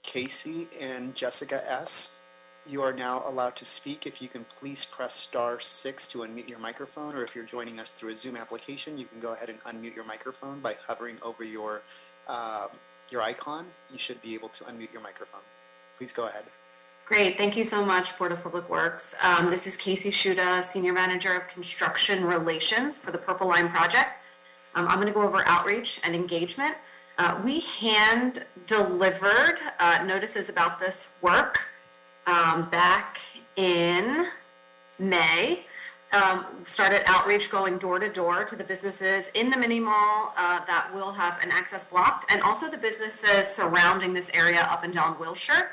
Casey and Jessica S., you are now allowed to speak. If you can please press *6 to unmute your microphone, or if you're joining us through a Zoom application, you can go ahead and unmute your microphone by hovering over your icon. You should be able to unmute your microphone. Please go ahead. Great. Thank you so much, Board of Public Works. This is Casey Shuda, Senior Manager of Construction Relations for the Purple Line Project. I'm going to go over outreach and engagement. We hand-delivered notices about this work back in May. Started outreach going door to door to the businesses in the mini mall that will have an access blocked, and also the businesses surrounding this area up and down Wilshire.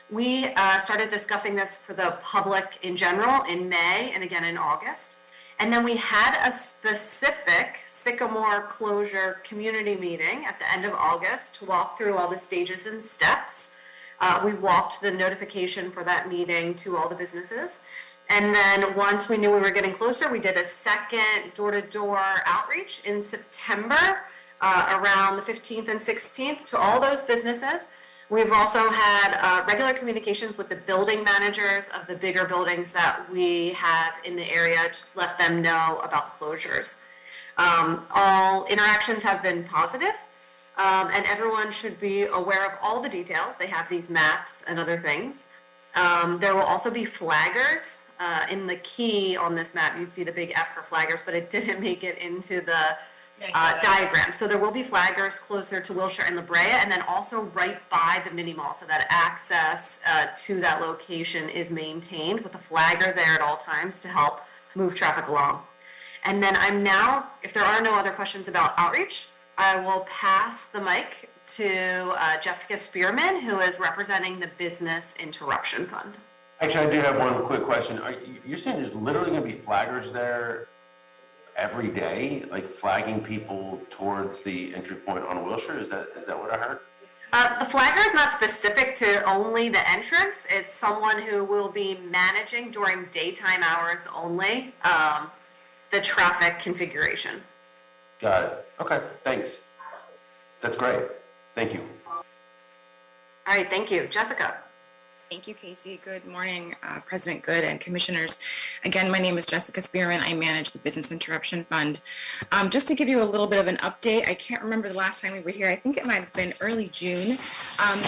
We started discussing this for the public in general in May and again in August. And then we had a specific Sycamore closure community meeting at the end of August to walk through all the stages and steps. We walked the notification for that meeting to all the businesses. And then once we knew we were getting closer, we did a second door-to-door outreach in September around the 15th and 16th to all those businesses. We've also had regular communications with the building managers of the bigger buildings that we have in the area to let them know about the closures. All interactions have been positive, and everyone should be aware of all the details. They have these maps and other things. There will also be flaggers. In the key on this map, you see the big F for flaggers, but it didn't make it into the diagram. So there will be flaggers closer to Wilshire and La Brea, and then also right by the mini mall, so that access to that location is maintained with a flagger there at all times to help move traffic along. And then if there are no other questions about outreach, I will pass the mic to Jessica Spearman, who is representing the Business Interruption Fund. Actually, I do have one quick question. You're saying there's literally going to be flaggers there every day, like flagging people towards the entry point on Wilshire? Is that what I heard? The flagger is not specific to only the entrance. It's someone who will be managing during daytime hours only the traffic configuration. Got it. Okay, thanks. That's great. Thank you. All right, thank you. Jessica. Thank you, Casey. Good morning, President Good and Commissioners. Again, my name is Jessica Spearman. I manage the Business Interruption Fund. Just to give you a little bit of an update, I can't remember the last time we were here. I think it might have been early June.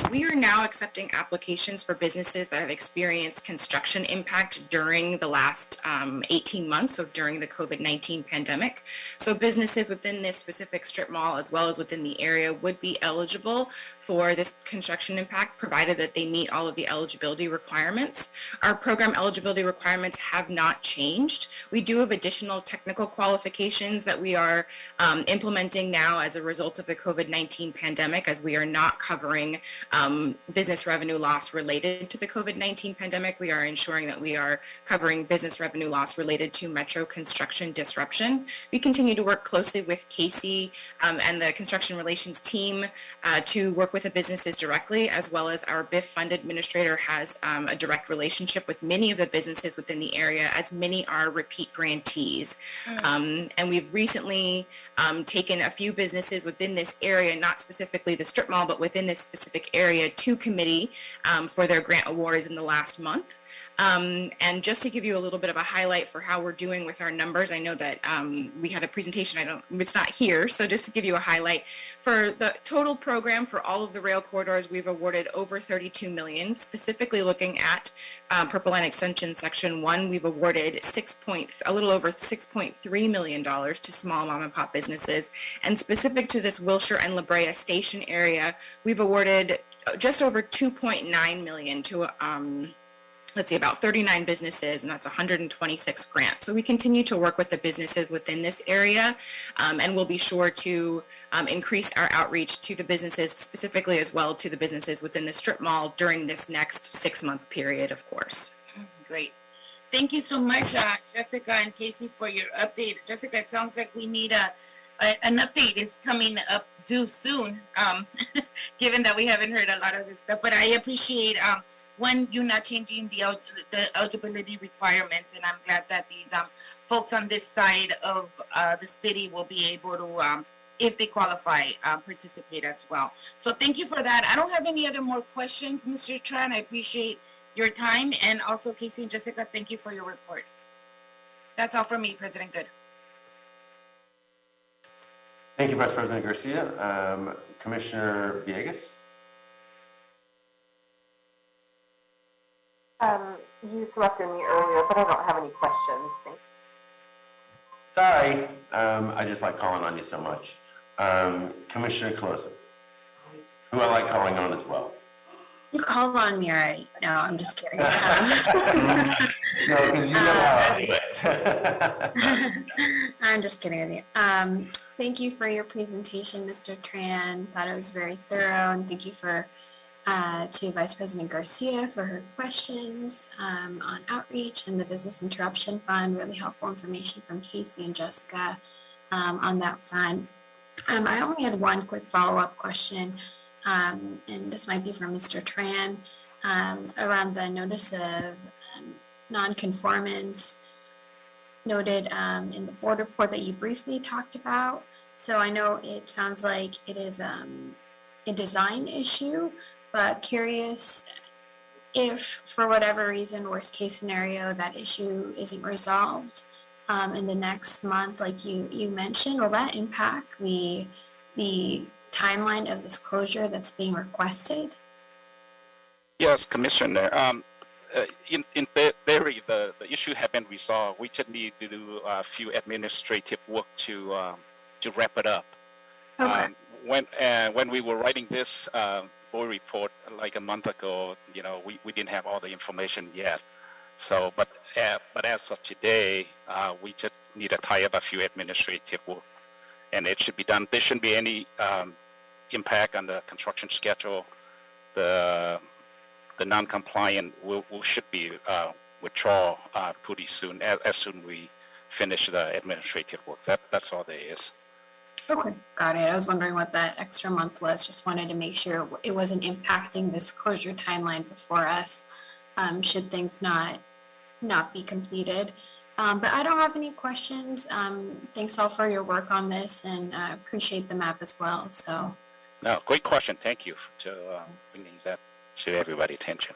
We are now accepting applications for businesses that have experienced construction impact during the last 18 months, so during the COVID-19 pandemic. So businesses within this specific strip mall, as well as within the area, would be eligible for this construction impact, provided that they meet all of the eligibility requirements. Our program eligibility requirements have not changed. We do have additional technical qualifications that we are implementing now as a result of the COVID-19 pandemic, as we are not covering business revenue loss related to the COVID-19 pandemic. We are ensuring that we are covering business revenue loss related to metro construction disruption. We continue to work closely with Casey and the construction relations team to work with the businesses directly, as well as our BIF fund administrator has a direct relationship with many of the businesses within the area, as many are repeat grantees. And we've recently taken a few businesses within this area, not specifically the strip mall, but within this specific area, to committee for their grant awards in the last month. And just to give you a little bit of a highlight for how we're doing with our numbers, I know that we had a presentation, it's not here, so just to give you a highlight, for the total program for all of the rail corridors, we've awarded over 32 million, specifically looking at Purple Line Extension Section 1, we've awarded a little over $6.3 million to small mom and pop businesses, and specific to this Wilshire and La Brea station area, we've awarded just over 2.9 million to about 39 businesses, and that's 126 grants. So we continue to work with the businesses within this area, and we'll be sure to increase our outreach to the businesses, specifically as well to the businesses within the strip mall during this next 6-month period, of course. Great. Thank you so much, Jessica and Casey, for your update. Jessica, it sounds like we need an update is coming up due soon, given that we haven't heard a lot of this stuff. But I appreciate when you're not changing the eligibility requirements, and I'm glad that these folks on this side of the city will be able to, if they qualify, participate as well. So thank you for that. I don't have any other more questions, Mr. Tran. I appreciate your time, and also Casey and Jessica, thank you for your report. That's all from me, President Good. Thank you, Vice President Garcia. Commissioner Villegas? You selected me earlier, but I don't have any questions. Thank you. Sorry. I just like calling on you so much. Commissioner Closa, who I like calling on as well. You called on me already. No, I'm just kidding. No, because you know how I do it. I'm just kidding with you. Thank you for your presentation, Mr. Tran. Thought it was very thorough, and thank you to Vice President Garcia for her questions on outreach and the Business Interruption Fund. Really helpful information from Casey and Jessica on that front. I only had one quick follow-up question, and this might be for Mr. Tran, around the notice of non-conformance noted in the board report that you briefly talked about. So I know it sounds like it is a design issue, but curious if, for whatever reason, worst case scenario, that issue isn't resolved in the next month, like you mentioned, will that impact the timeline of this closure that's being requested? Yes, Commissioner. In theory, the issue has been resolved. We just need to do a few administrative work to wrap it up. Okay. When we were writing this board report like a month ago, we didn't have all the information yet. So, but as of today, we just need to tie up a few administrative work, and it should be done. There shouldn't be any impact on the construction schedule. The non-compliant should be withdraw pretty soon, as soon as we finish the administrative work. That's all there is. Okay, got it. I was wondering what that extra month was. Just wanted to make sure it wasn't impacting this closure timeline before us, should things not be completed. But I don't have any questions. Thanks all for your work on this, and I appreciate the map as well. So, no, great question. Thank you for bringing that to everybody's attention.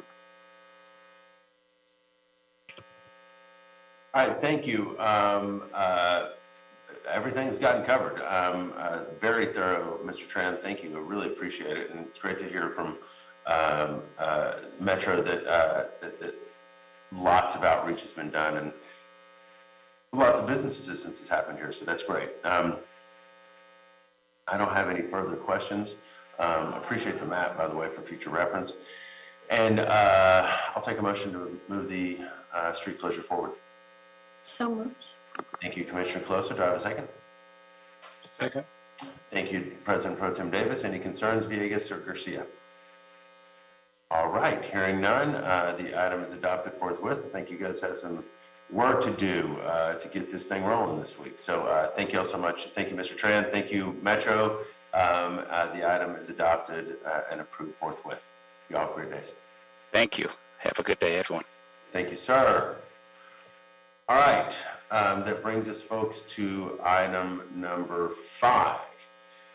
All right, thank you. Everything's gotten covered. Very thorough, Mr. Tran. Thank you. I really appreciate it. And it's great to hear from Metro that lots of outreach has been done and lots of business assistance has happened here. So that's great. I don't have any further questions. Appreciate the map, by the way, for future reference. And I'll take a motion to move the street closure forward. So moved. Thank you, Commissioner Closer. Do I have a second? Second. Thank you, President Pro Tem Davis. Any concerns, Villegas or Garcia? All right, hearing none, the item is adopted forthwith. I think you guys have some work to do to get this thing rolling this week. So thank you all so much. Thank you, Mr. Tran. Thank you, Metro. The item is adopted and approved forthwith. You all have great days. Thank you. Have a good day, everyone. Thank you, sir. All right, that brings us, folks, to item number 5.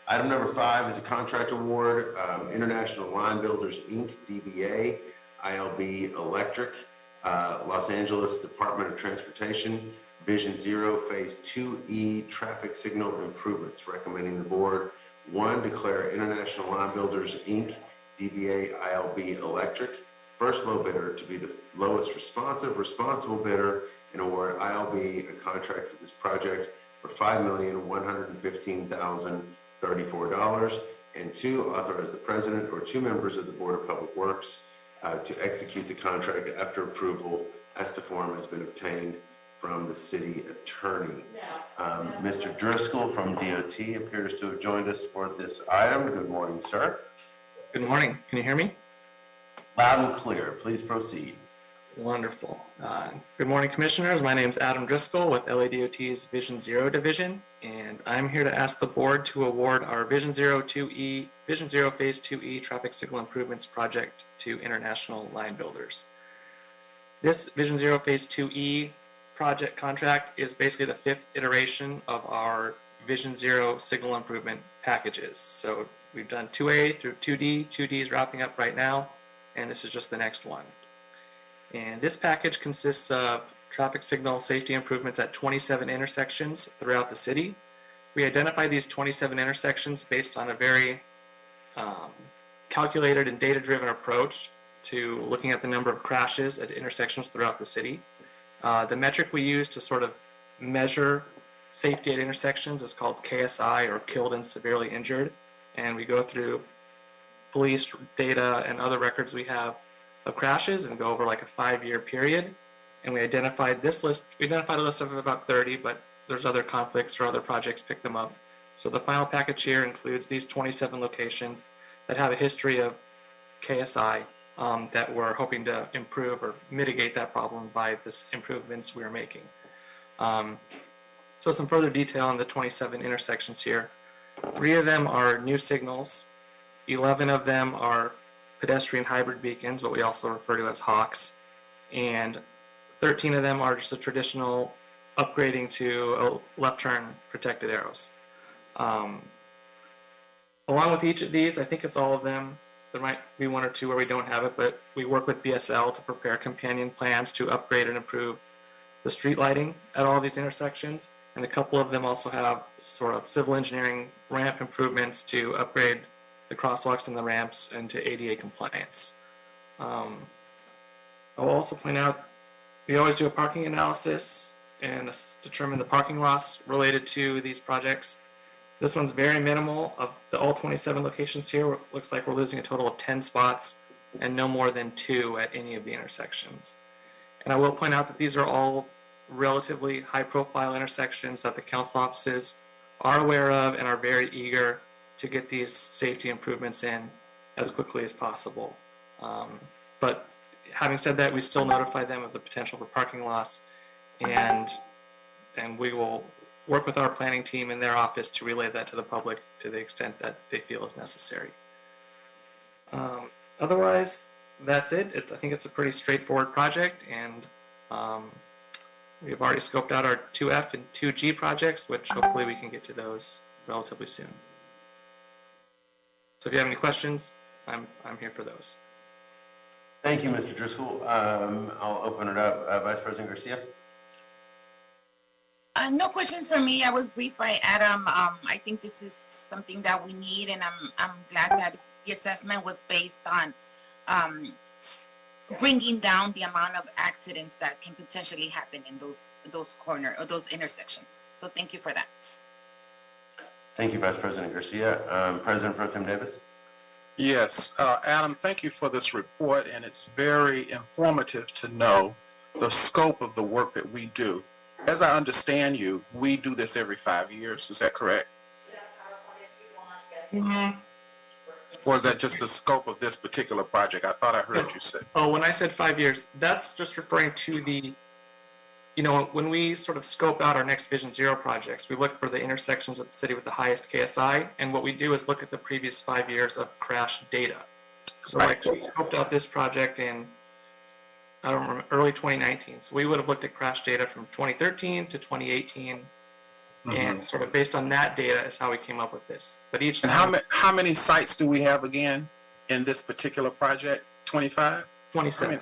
Item number 5 is a contract award, International Line Builders, Inc., DBA, ILB Electric, Los Angeles Department of Transportation, Vision Zero, Phase 2E Traffic Signal Improvements, recommending the board, 1, declare International Line Builders, Inc., DBA, ILB Electric, first low bidder to be the lowest responsible bidder, and award ILB a contract for this project for $5,115,034, and 2, authorize the president or 2 members of the Board of Public Works to execute the contract after approval as the form has been obtained from the city attorney. Mr. Driscoll from DOT appears to have joined us for this item. Good morning, sir. Good morning. Can you hear me? Loud and clear. Please proceed. Wonderful. Good morning, Commissioners. My name is Adam Driscoll with LADOT's Vision Zero Division, and I'm here to ask the board to award our Vision Zero Phase 2E Traffic Signal Improvements Project to International Line Builders. This Vision Zero Phase 2E project contract is basically the 5th iteration of our Vision Zero signal improvement packages. So we've done 2A through 2D. 2D is wrapping up right now, and this is just the next one. And this package consists of traffic signal safety improvements at 27 intersections throughout the city. We identified these 27 intersections based on a very calculated and data-driven approach to looking at the number of crashes at intersections throughout the city. The metric we use to sort of measure safety at intersections is called KSI, or Killed and Severely Injured. And we go through police data and other records we have of crashes and go over like a 5-year period. And we identified this list. We identified a list of about 30, but there's other conflicts or other projects pick them up. So the final package here includes these 27 locations that have a history of KSI that we're hoping to improve or mitigate that problem by this improvements we're making. So some further detail on the 27 intersections here. 3 of them are new signals. 11 of them are pedestrian hybrid beacons, what we also refer to as HAWKs, and 13 of them are just a traditional upgrading to left turn protected arrows. Along with each of these, I think it's all of them. There might be 1 or 2 where we don't have it, but we work with BSL to prepare companion plans to upgrade and improve the street lighting at all of these intersections, and a couple of them also have sort of civil engineering ramp improvements to upgrade the crosswalks and the ramps into ADA compliance. I'll also point out, we always do a parking analysis and determine the parking loss related to these projects. This one's very minimal. Of all 27 locations here, it looks like we're losing a total of 10 spots and no more than 2 at any of the intersections. And I will point out that these are all relatively high-profile intersections that the council offices are aware of and are very eager to get these safety improvements in as quickly as possible. But having said that, we still notify them of the potential for parking loss, and we will work with our planning team in their office to relay that to the public to the extent that they feel is necessary. Otherwise, that's it. I think it's a pretty straightforward project, and we've already scoped out our 2F and 2G projects, which hopefully we can get to those relatively soon. So if you have any questions, I'm here for those. Thank you, Mr. Driscoll. I'll open it up. Vice President Garcia. No questions for me. I was briefed by Adam. I think this is something that we need, and I'm glad that the assessment was based on bringing down the amount of accidents that can potentially happen in those corner or those intersections. So thank you for that. Thank you, Vice President Garcia. President Pro Tem Davis. Yes, Adam, thank you for this report, and it's very informative to know the scope of the work that we do. As I understand you, we do this every 5 years. Is that correct? Or is that just the scope of this particular project? I thought I heard you say. Oh, when I said 5 years, that's just referring to the, you know, when we sort of scope out our next Vision Zero projects, we look for the intersections of the city with the highest KSI, and what we do is look at the previous 5 years of crash data. So like we scoped out this project in, I don't remember, early 2019. So we would have looked at crash data from 2013 to 2018, and sort of based on that data is how we came up with this. But each and time, how many sites do we have again in this particular project? 25? 27.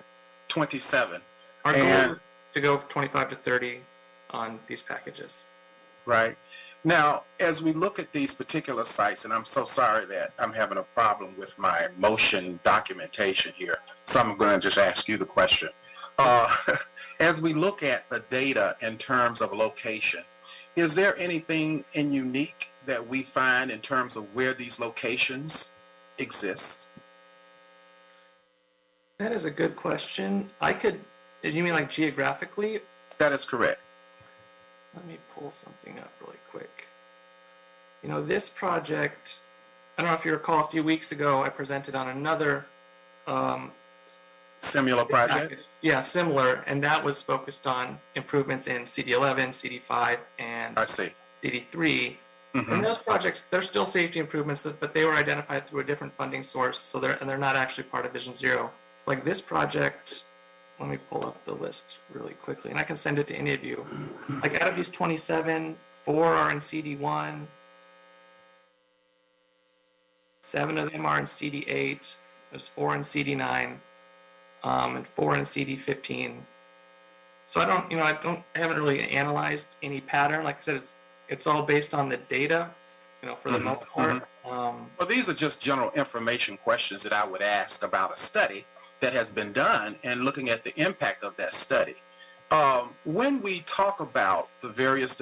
27. Our goal is to go 25 to 30 on these packages. Right. Now, as we look at these particular sites, and I'm so sorry that I'm having a problem with my motion documentation here, so I'm going to just ask you the question. As we look at the data in terms of location, is there anything unique that we find in terms of where these locations exist? That is a good question. You mean like geographically? That is correct. Let me pull something up really quick. You know, this project, I don't know if you recall, a few weeks ago, I presented on another similar project? Yeah, similar, and that was focused on improvements in CD11, CD5, and I see. CD3. And those projects, they're still safety improvements, but they were identified through a different funding source, so they're not actually part of Vision Zero. Like this project, let me pull up the list really quickly, and I can send it to any of you. Like out of these 27, 4 are in CD1, 7 of them are in CD8, there's 4 in CD9, and 4 in CD15. So I haven't really analyzed any pattern. Like I said, it's all based on the data, you know, for the most part. Well, these are just general information questions that I would ask about a study that has been done and looking at the impact of that study. When we talk about the various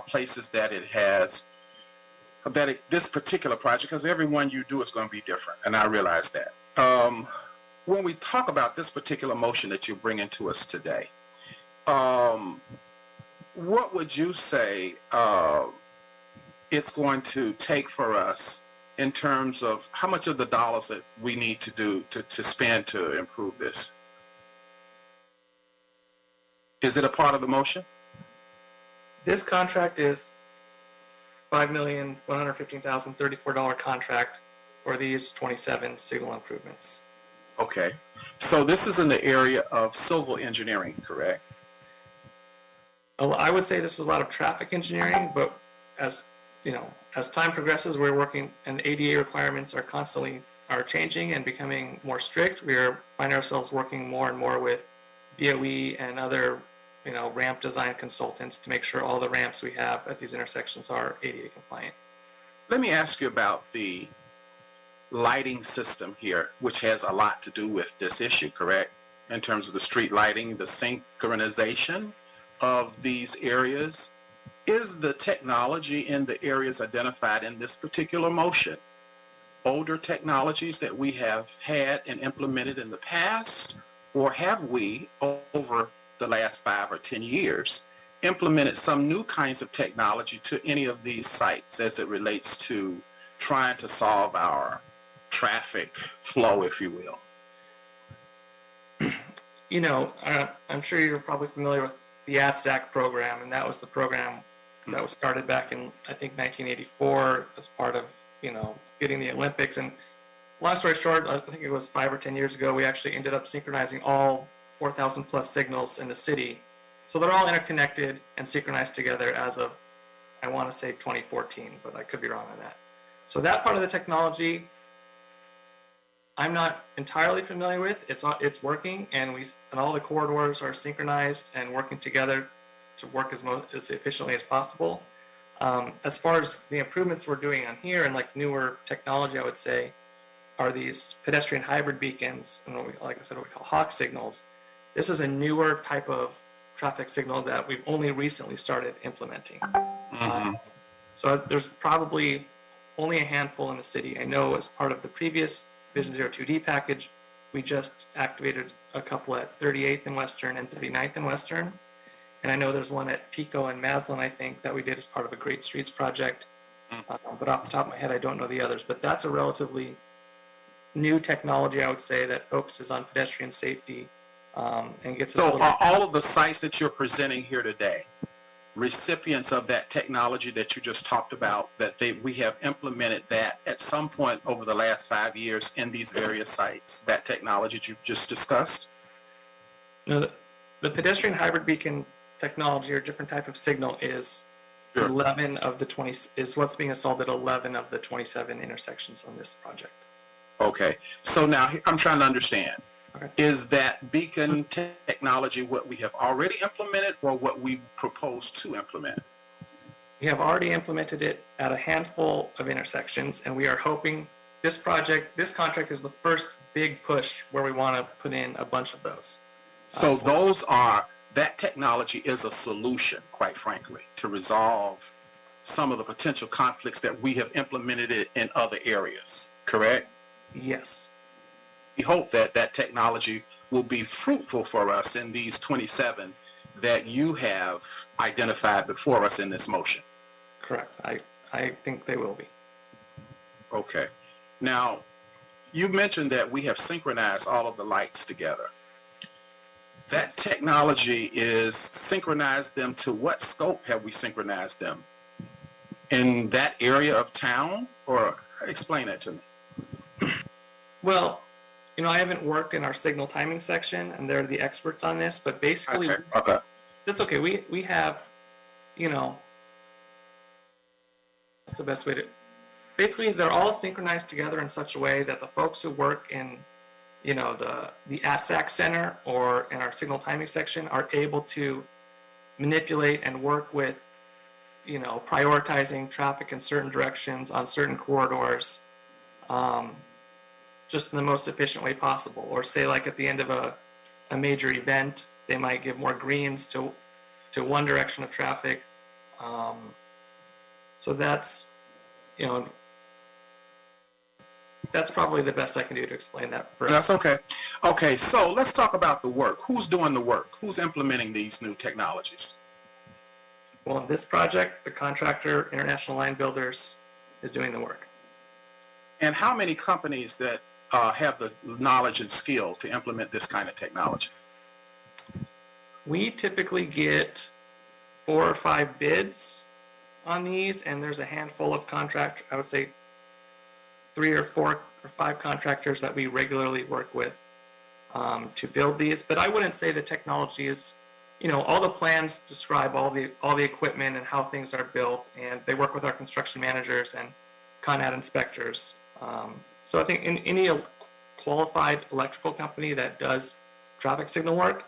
places that it has, this particular project, because every one you do is going to be different, and I realize that. When we talk about this particular motion that you're bringing to us today, what would you say it's going to take for us in terms of how much of the dollars that we need to do to spend to improve this? Is it a part of the motion? This contract is $5,115,034 contract for these 27 signal improvements. Okay, so this is in the area of civil engineering, correct? I would say this is a lot of traffic engineering, but as you know, as time progresses, we're working, and ADA requirements are constantly changing and becoming more strict. We find ourselves working more and more with BOE and other, you know, ramp design consultants to make sure all the ramps we have at these intersections are ADA compliant. Let me ask you about the lighting system here, which has a lot to do with this issue, correct? In terms of the street lighting, the synchronization of these areas. Is the technology in the areas identified in this particular motion older technologies that we have had and implemented in the past, or have we, over the last 5 or 10 years, implemented some new kinds of technology to any of these sites as it relates to trying to solve our traffic flow, if you will? You know, I'm sure you're probably familiar with the ATSAC program, and that was the program that was started back in, I think, 1984 as part of, you know, getting the Olympics. And long story short, I think it was 5 or 10 years ago, we actually ended up synchronizing all 4,000 plus signals in the city. So they're all interconnected and synchronized together as of, I want to say 2014, but I could be wrong on that. So that part of the technology, I'm not entirely familiar with. It's working, and all the corridors are synchronized and working together to work as efficiently as possible. As far as the improvements we're doing on here and like newer technology, I would say, are these pedestrian hybrid beacons, and like I said, what we call hawk signals. This is a newer type of traffic signal that we've only recently started implementing. So there's probably only a handful in the city. I know as part of the previous Vision Zero 2D package, we just activated a couple at 38th and Western and 39th and Western. And I know there's one at Pico and Maslin, I think, that we did as part of a Great Streets project. But off the top of my head, I don't know the others. But that's a relatively new technology, I would say, that focuses on pedestrian safety and gets us. So are all of the sites that you're presenting here today recipients of that technology that you just talked about, that we have implemented that at some point over the last 5 years in these various sites, that technology that you just discussed? No, the pedestrian hybrid beacon technology or different type of signal is 11 of the 20 is what's being installed at 11 of the 27 intersections on this project. Okay, so now I'm trying to understand. Okay. Is that beacon technology what we have already implemented or what we propose to implement? We have already implemented it at a handful of intersections, and we are hoping this contract is the first big push where we want to put in a bunch of those. So that technology is a solution, quite frankly, to resolve some of the potential conflicts that we have implemented it in other areas, correct? Yes. We hope that that technology will be fruitful for us in these 27 that you have identified before us in this motion. Correct. I think they will be. Okay. Now, you mentioned that we have synchronized all of the lights together. That technology is synchronized them to what scope have we synchronized them? In that area of town? Or explain that to me. Well, I haven't worked in our signal timing section, and they're the experts on this, but basically, okay. That's okay. We have, what's the best way to, basically they're all synchronized together in such a way that the folks who work in, the ATSAC center or in our signal timing section are able to manipulate and work with, prioritizing traffic in certain directions on certain corridors, just in the most efficient way possible. Or say like at the end of a major event, they might give more greens to one direction of traffic. So that's, that's probably the best I can do to explain that. That's okay. Okay, so let's talk about the work. Who's doing the work? Who's implementing these new technologies? Well, in this project, the contractor, International Line Builders, is doing the work. And how many companies that have the knowledge and skill to implement this kind of technology? We typically get 4 or 5 bids on these, and there's a handful of I would say 3 or 4 or 5 contractors that we regularly work with to build these. But I wouldn't say the technology is, all the plans describe all the equipment and how things are built, and they work with our construction managers and Con Ed inspectors. So I think in any qualified electrical company that does traffic signal work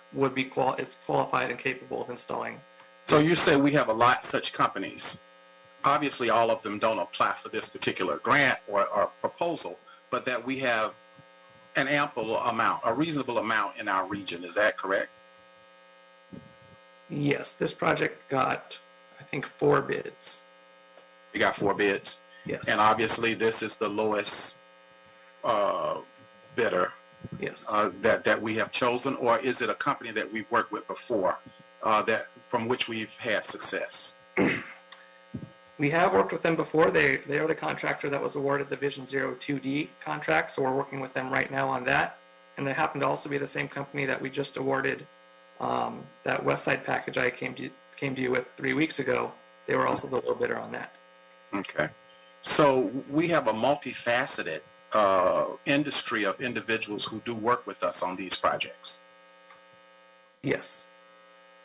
is qualified and capable of installing. So you say we have a lot such companies. Obviously, all of them don't apply for this particular grant or proposal, but that we have an ample amount, a reasonable amount in our region. Is that correct? Yes, this project got, I think, 4 bids. You got 4 bids? Yes. And obviously, this is the lowest bidder. Yes. That we have chosen, or is it a company that we've worked with before that from which we've had success? We have worked with them before. They are the contractor that was awarded the Vision Zero 2D contract, so we're working with them right now on that. And they happen to also be the same company that we just awarded that West Side package I came to you with 3 weeks ago. They were also the low bidder on that. Okay. So we have a multifaceted industry of individuals who do work with us on these projects. Yes.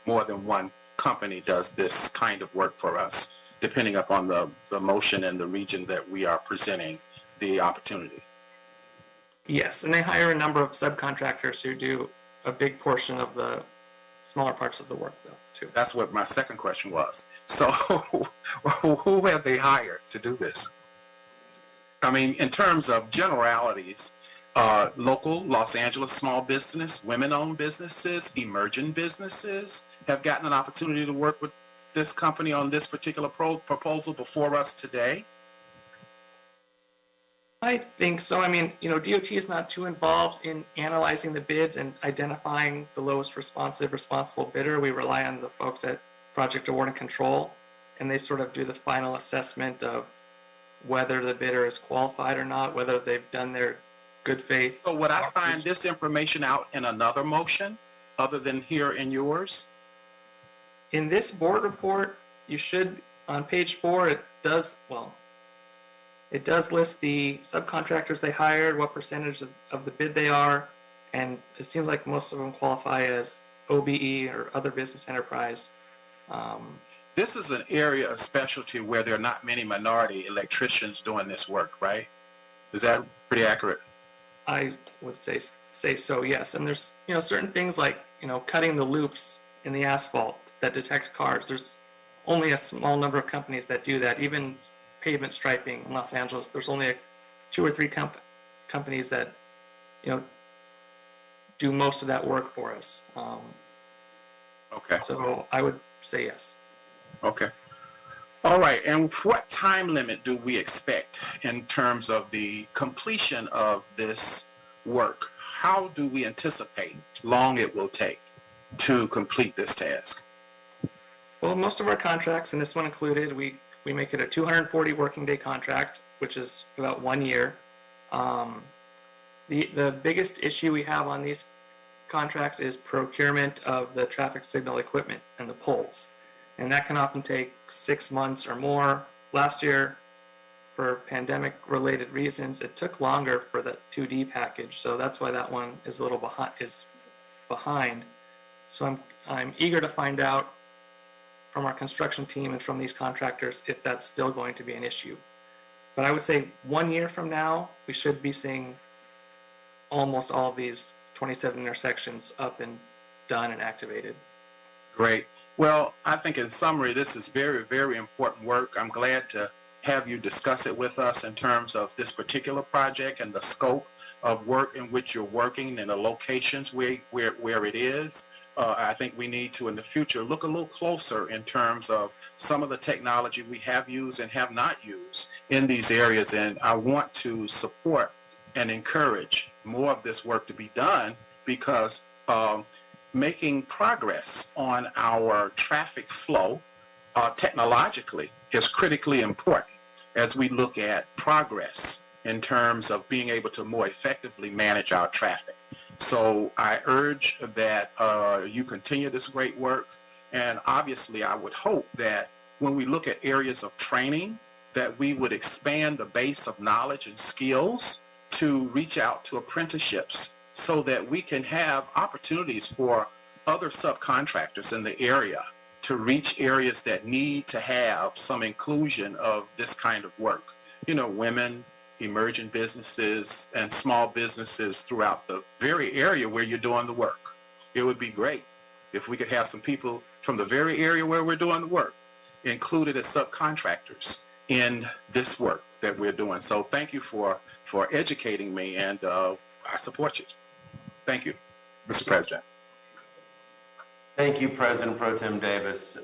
More than one company does this kind of work for us, depending upon the motion and the region that we are presenting the opportunity. Yes, and they hire a number of subcontractors who do a big portion of the smaller parts of the work though, too. That's what my second question was. So who have they hired to do this? I mean, in terms of generalities, local Los Angeles small business, women-owned businesses, emerging businesses have gotten an opportunity to work with this company on this particular proposal before us today. I think so. I mean, DOT is not too involved in analyzing the bids and identifying the lowest responsible bidder. We rely on the folks at Project Award and Control, and they sort of do the final assessment of whether the bidder is qualified or not, whether they've done their good faith. So would I find this information out in another motion other than here in yours? In this board report, you should, on page 4, it does list the subcontractors they hired, what percentage of the bid they are, and it seems like most of them qualify as OBE or other business enterprise. This is an area of specialty where there are not many minority electricians doing this work, right? Is that pretty accurate? I would say so, yes. And there's certain things like cutting the loops in the asphalt that detect cars. There's only a small number of companies that do that. Even pavement striping in Los Angeles, there's only 2 or 3 companies that do most of that work for us. Okay. So I would say yes. Okay. All right. And what time limit do we expect in terms of the completion of this work? How do we anticipate long it will take to complete this task? Well, most of our contracts, and this one included, we make it a 240 working day contract, which is about 1 year. The biggest issue we have on these contracts is procurement of the traffic signal equipment and the poles. And that can often take 6 months or more. Last year, for pandemic-related reasons, it took longer for the 2D package, so that's why that one is a little behind. So I'm eager to find out from our construction team and from these contractors if that's still going to be an issue. But I would say 1 year from now, we should be seeing almost all of these 27 intersections up and done and activated. Great. Well, I think in summary, this is very, very important work. I'm glad to have you discuss it with us in terms of this particular project and the scope of work in which you're working and the locations where it is. I think we need to, in the future, look a little closer in terms of some of the technology we have used and have not used in these areas. And I want to support and encourage more of this work to be done because making progress on our traffic flow technologically is critically important as we look at progress in terms of being able to more effectively manage our traffic. So I urge that you continue this great work. And obviously, I would hope that when we look at areas of training, that we would expand the base of knowledge and skills to reach out to apprenticeships so that we can have opportunities for other subcontractors in the area to reach areas that need to have some inclusion of this kind of work. Women, emerging businesses, and small businesses throughout the very area where you're doing the work. It would be great if we could have some people from the very area where we're doing the work included as subcontractors in this work that we're doing. So thank you for educating me, and I support you. Thank you, Mr. President. Thank you, President Pro Tem Davis.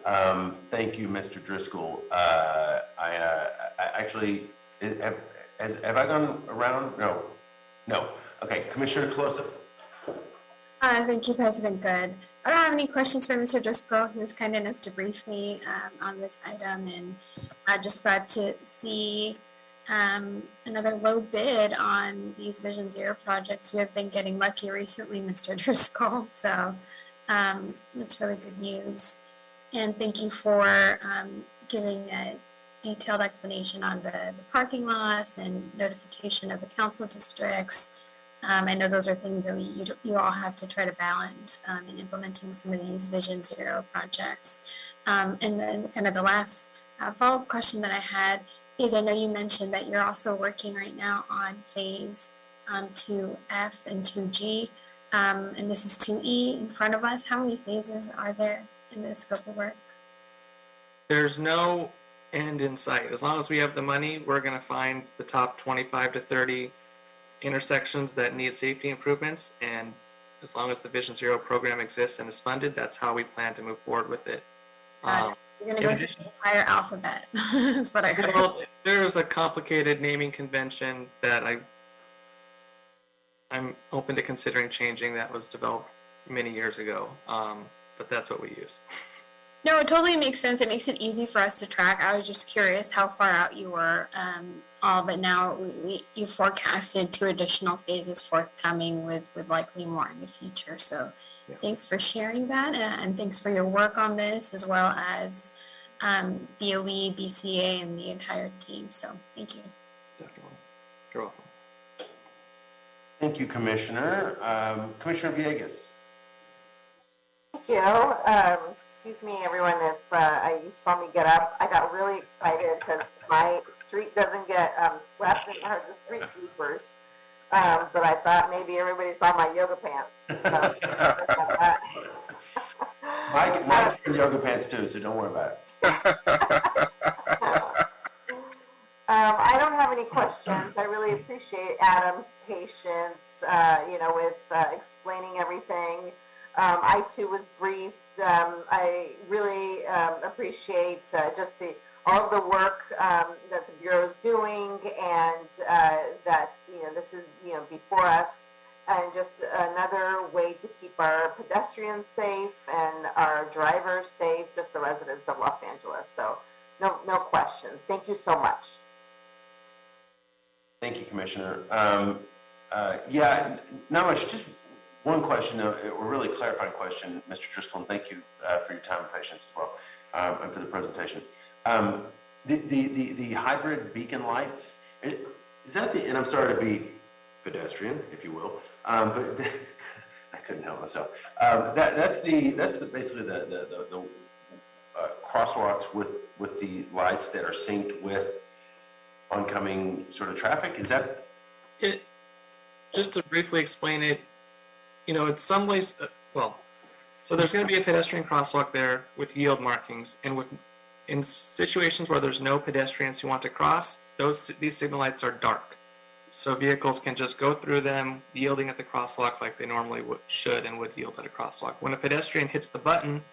Thank you, Mr. Driscoll. I actually, have I gone around? No. Okay, Commissioner Closa. Thank you, President Good. I don't have any questions for Mr. Driscoll. He was kind enough to brief me on this item, and I just glad to see another low bid on these Vision Zero projects. You have been getting lucky recently, Mr. Driscoll, so that's really good news. And thank you for giving a detailed explanation on the parking lots and notification of the council districts. I know those are things that you all have to try to balance in implementing some of these Vision Zero projects. And then kind of the last follow-up question that I had is, I know you mentioned that you're also working right now on phase 2F and 2G. And this is 2E in front of us. How many phases are there in this scope of work? There's no end in sight. As long as we have the money, we're going to find the top 25 to 30 intersections that need safety improvements. And as long as the Vision Zero program exists and is funded, that's how we plan to move forward with it. You're going to go through the entire alphabet. That's what I heard. Well, there's a complicated naming convention that I'm open to considering changing that was developed many years ago. But that's what we use. No, it totally makes sense. It makes it easy for us to track. I was just curious how far out you were, but now you forecasted 2 additional phases forthcoming with likely more in the future. So thanks for sharing that, and thanks for your work on this, as well as BOE, BCA, and the entire team. So thank you. Definitely. You're welcome. Thank you, Commissioner. Commissioner Villegas. Thank you. Excuse me, everyone, if you saw me get up. I got really excited because my street doesn't get swept and I heard the street sweepers. But I thought maybe everybody saw my yoga pants. So, Mike's in yoga pants too, so don't worry about it. I don't have any questions. I really appreciate Adam's patience, with explaining everything. I too was briefed. I really appreciate just all of the work that the Bureau is doing, and that this is before us, and just another way to keep our pedestrians safe and our drivers safe, just the residents of Los Angeles. So no questions. Thank you so much. Thank you, Commissioner. Not much. Just one question, or really clarifying question, Mr. Driscoll, and thank you for your time and patience as well, and for the presentation. The hybrid beacon lights, is that and I'm sorry to be pedestrian, if you will, but I couldn't help myself. That's basically the crosswalks with the lights that are synced with oncoming sort of traffic. Is that it? Just to briefly explain it, in some ways, so there's going to be a pedestrian crosswalk there with yield markings, and in situations where there's no pedestrians who want to cross, these signal lights are dark. So vehicles can just go through them, yielding at the crosswalk like they normally should and would yield at a crosswalk. When a pedestrian hits the button,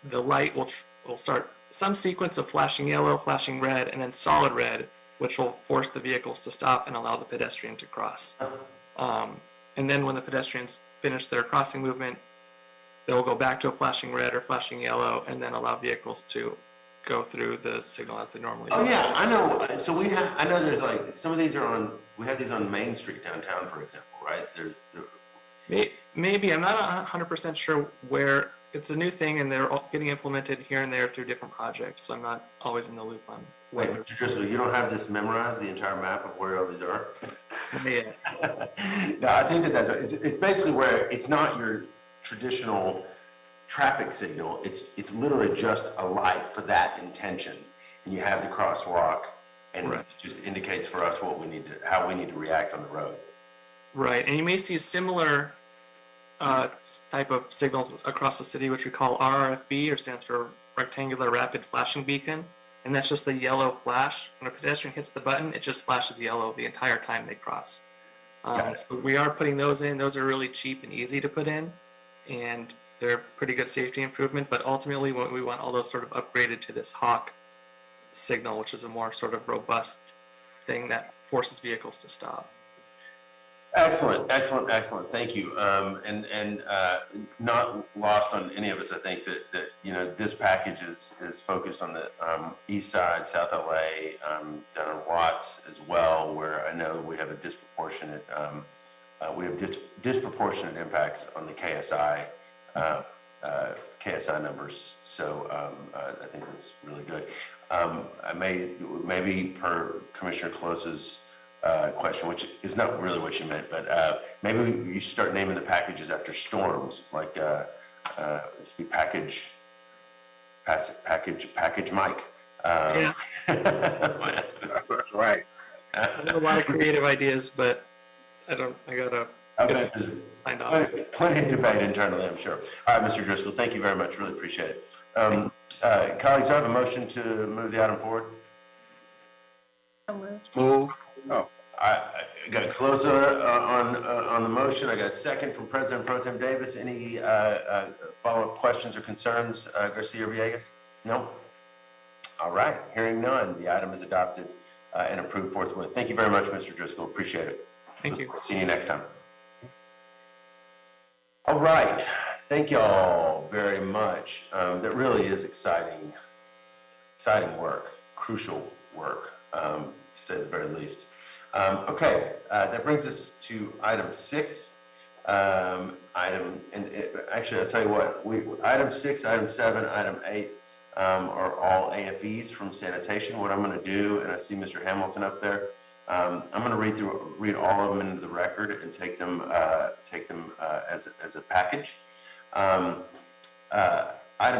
the light will start some sequence of flashing yellow, flashing red, and then solid red, which will force the vehicles to stop and allow the pedestrian to cross. And then when the pedestrians finish their crossing movement, they will go back to a flashing red or flashing yellow, and then allow vehicles to go through the signal as they normally do. Oh yeah, I know. So I know there's like, some of these we have these on Main Street downtown, for example, right? Maybe, I'm not 100% sure where. It's a new thing, and they're all getting implemented here and there through different projects, so I'm not always in the loop on whether. Wait, Driscoll, you don't have this memorized, the entire map of where all these are? Yeah. No, I think that's it's basically where it's not your traditional traffic signal. It's literally just a light for that intention, and you have the crosswalk, and it just indicates for us how we need to react on the road. Right, and you may see similar type of signals across the city, which we call RRFB, or stands for Rectangular Rapid Flashing Beacon, and that's just the yellow flash. When a pedestrian hits the button, it just flashes yellow the entire time they cross. So we are putting those in. Those are really cheap and easy to put in, and they're pretty good safety improvement, but ultimately we want all those sort of upgraded to this Hawk signal, which is a more sort of robust thing that forces vehicles to stop. Excellent. Thank you. And not lost on any of us, I think that this package is focused on the east side, South LA, down in Watts as well, where I know we have a disproportionate disproportionate impacts on the KSI numbers. So I think that's really good. Maybe per Commissioner Close's question, which is not really what you meant, but maybe you should start naming the packages after storms, like this be package Mike. Yeah. Right. I have a lot of creative ideas, but I gotta Okay, there's Signed off. plenty of debate internally, I'm sure. All right, Mr. Driscoll, thank you very much. Really appreciate it. Colleagues, I have a motion to move the item forward. Move. Oh, I got closer on the motion. I got a second from President Pro Tem Davis. Any follow-up questions or concerns, Garcia or Villegas? No? All right, hearing none, the item is adopted and approved forthwith. Thank you very much, Mr. Driscoll. Appreciate it. Thank you. See you next time. All right, thank you all very much. That really is exciting work, crucial work, to say the very least. Okay, that brings us to item 6. Actually, I'll tell you what, item 6, item 7, item 8 are all AFEs from sanitation. What I'm going to do, and I see Mr. Hamilton up there, I'm going to read all of them into the record and take them as a package. Item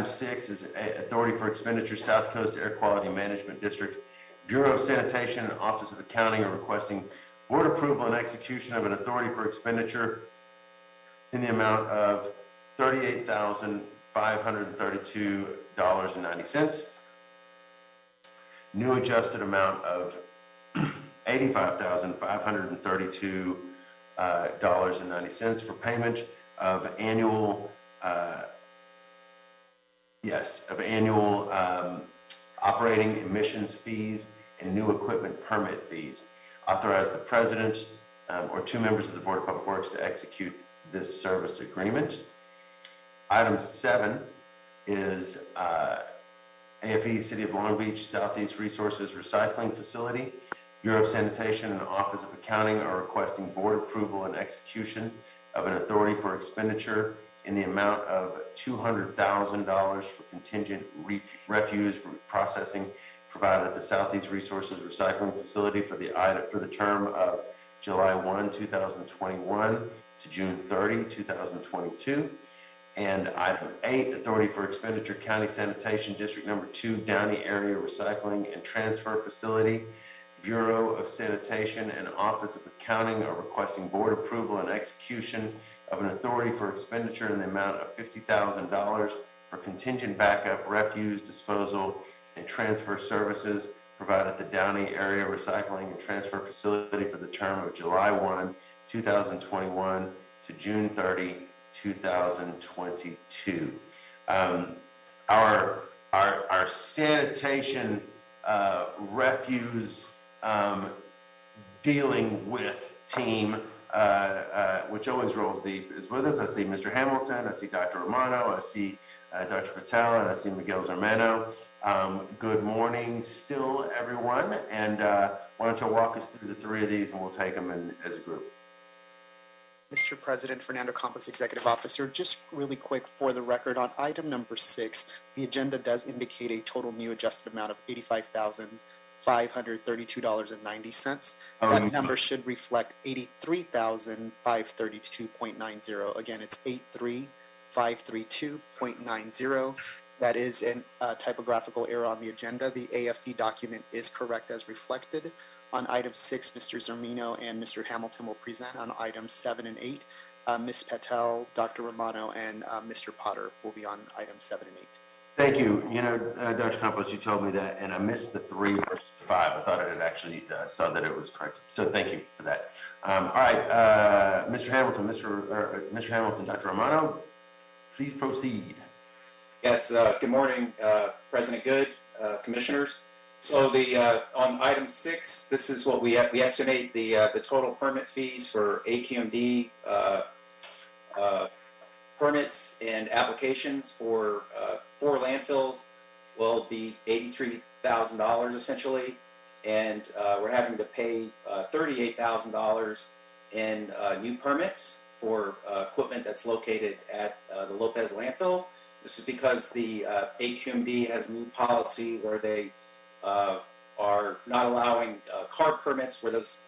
6 is Authority for Expenditure, South Coast Air Quality Management District. Bureau of Sanitation and Office of Accounting are requesting board approval and execution of an authority for expenditure in the amount of $38,532.90. New adjusted amount of $85,532.90 for payment of annual operating emissions fees and new equipment permit fees. Authorize the president or 2 members of the Board of Public Works to execute this service agreement. Item 7 is AFE City of Long Beach Southeast Resources Recycling Facility. Bureau of Sanitation and Office of Accounting are requesting board approval and execution of an authority for expenditure in the amount of $200,000 for contingent refuse processing provided at the Southeast Resources Recycling Facility for the term of July 1, 2021 to June 30, 2022. And item 8, Authority for Expenditure, County Sanitation District Number 2, Downey Area Recycling and Transfer Facility. Bureau of Sanitation and Office of Accounting are requesting board approval and execution of an authority for expenditure in the amount of $50,000 for contingent backup, refuse, disposal, and transfer services provided at the Downey Area Recycling and Transfer Facility for the term of July 1, 2021 to June 30, 2022. Our sanitation refuse dealing with team, which always rolls deep, is with us. I see Mr. Hamilton, I see Dr. Romano, I see Dr. Patel, and I see Miguel Zermano. Good morning still, everyone, and why don't you walk us through the 3 of these and we'll take them as a group. Mr. President, Fernando Campos, Executive Officer, just really quick for the record, on item number 6, the agenda does indicate a total new adjusted amount of $85,532.90. That number should reflect $83,532.90. Again, it's $83,532.90. That is a typographical error on the agenda. The AFE document is correct as reflected. On item 6, Mr. Zermino and Mr. Hamilton will present. On items 7 and 8, Ms. Patel, Dr. Romano, and Mr. Potter will be on items 7 and 8. Thank you. You know, Dr. Campos, you told me that, and I missed the 3 versus 5. I thought it had actually saw that it was correct. So thank you for that. All right, Mr. Hamilton, Mr. Hamilton, Dr. Romano, please proceed. Yes. Good morning, President Good, Commissioners. So on item 6, this is what we estimate the total permit fees for AQMD permits and applications for 4 landfills will be $83,000 essentially, and we're having to pay $38,000 in new permits for equipment that's located at the Lopez landfill. This is because the AQMD has a new policy where they are not allowing CARB permits where those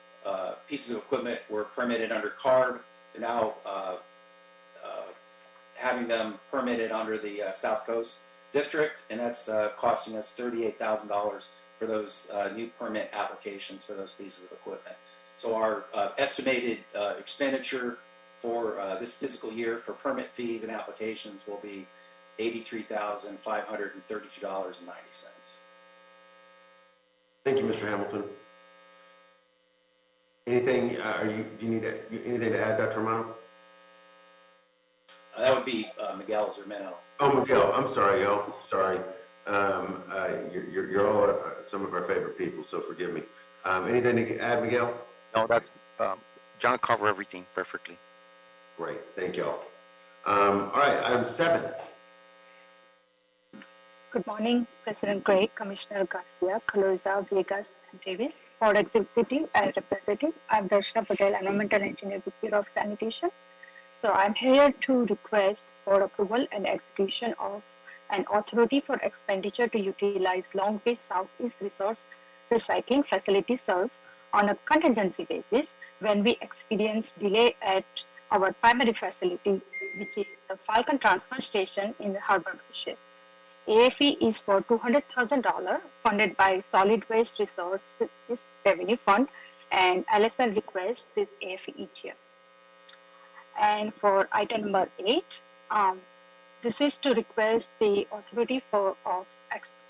pieces of equipment were permitted under CARB. They're now having them permitted under the South Coast District, and that's costing us $38,000 for those new permit applications for those pieces of equipment. So our estimated expenditure for this fiscal year for permit fees and applications will be $83,532.90. Thank you, Mr. Hamilton. Anything, do you need anything to add, Dr. Romano? That would be Miguel Zermino. Oh, Miguel, I'm sorry, yo, sorry. You're all some of our favorite people, so forgive me. Anything to add, Miguel? No, that's, John covered everything perfectly. Great, thank you all. All right, item 7. Good morning, President Gray, Commissioner Garcia, Caloza, Villegas, and Davis, Board Executive and Representative. I'm Darshana Patel, Environmental Engineer with Bureau of Sanitation. So I'm here to request for approval and execution of an authority for expenditure to utilize Long Beach Southeast Resource Recycling Facility serve on a contingency basis when we experience delay at our primary facility, which is the Falcon Transfer Station in the Harbor Bridge. AFE is for $200,000 funded by Solid Waste Resources Revenue Fund, and LSN requests this AFE each year. And for item number 8, this is to request the authority of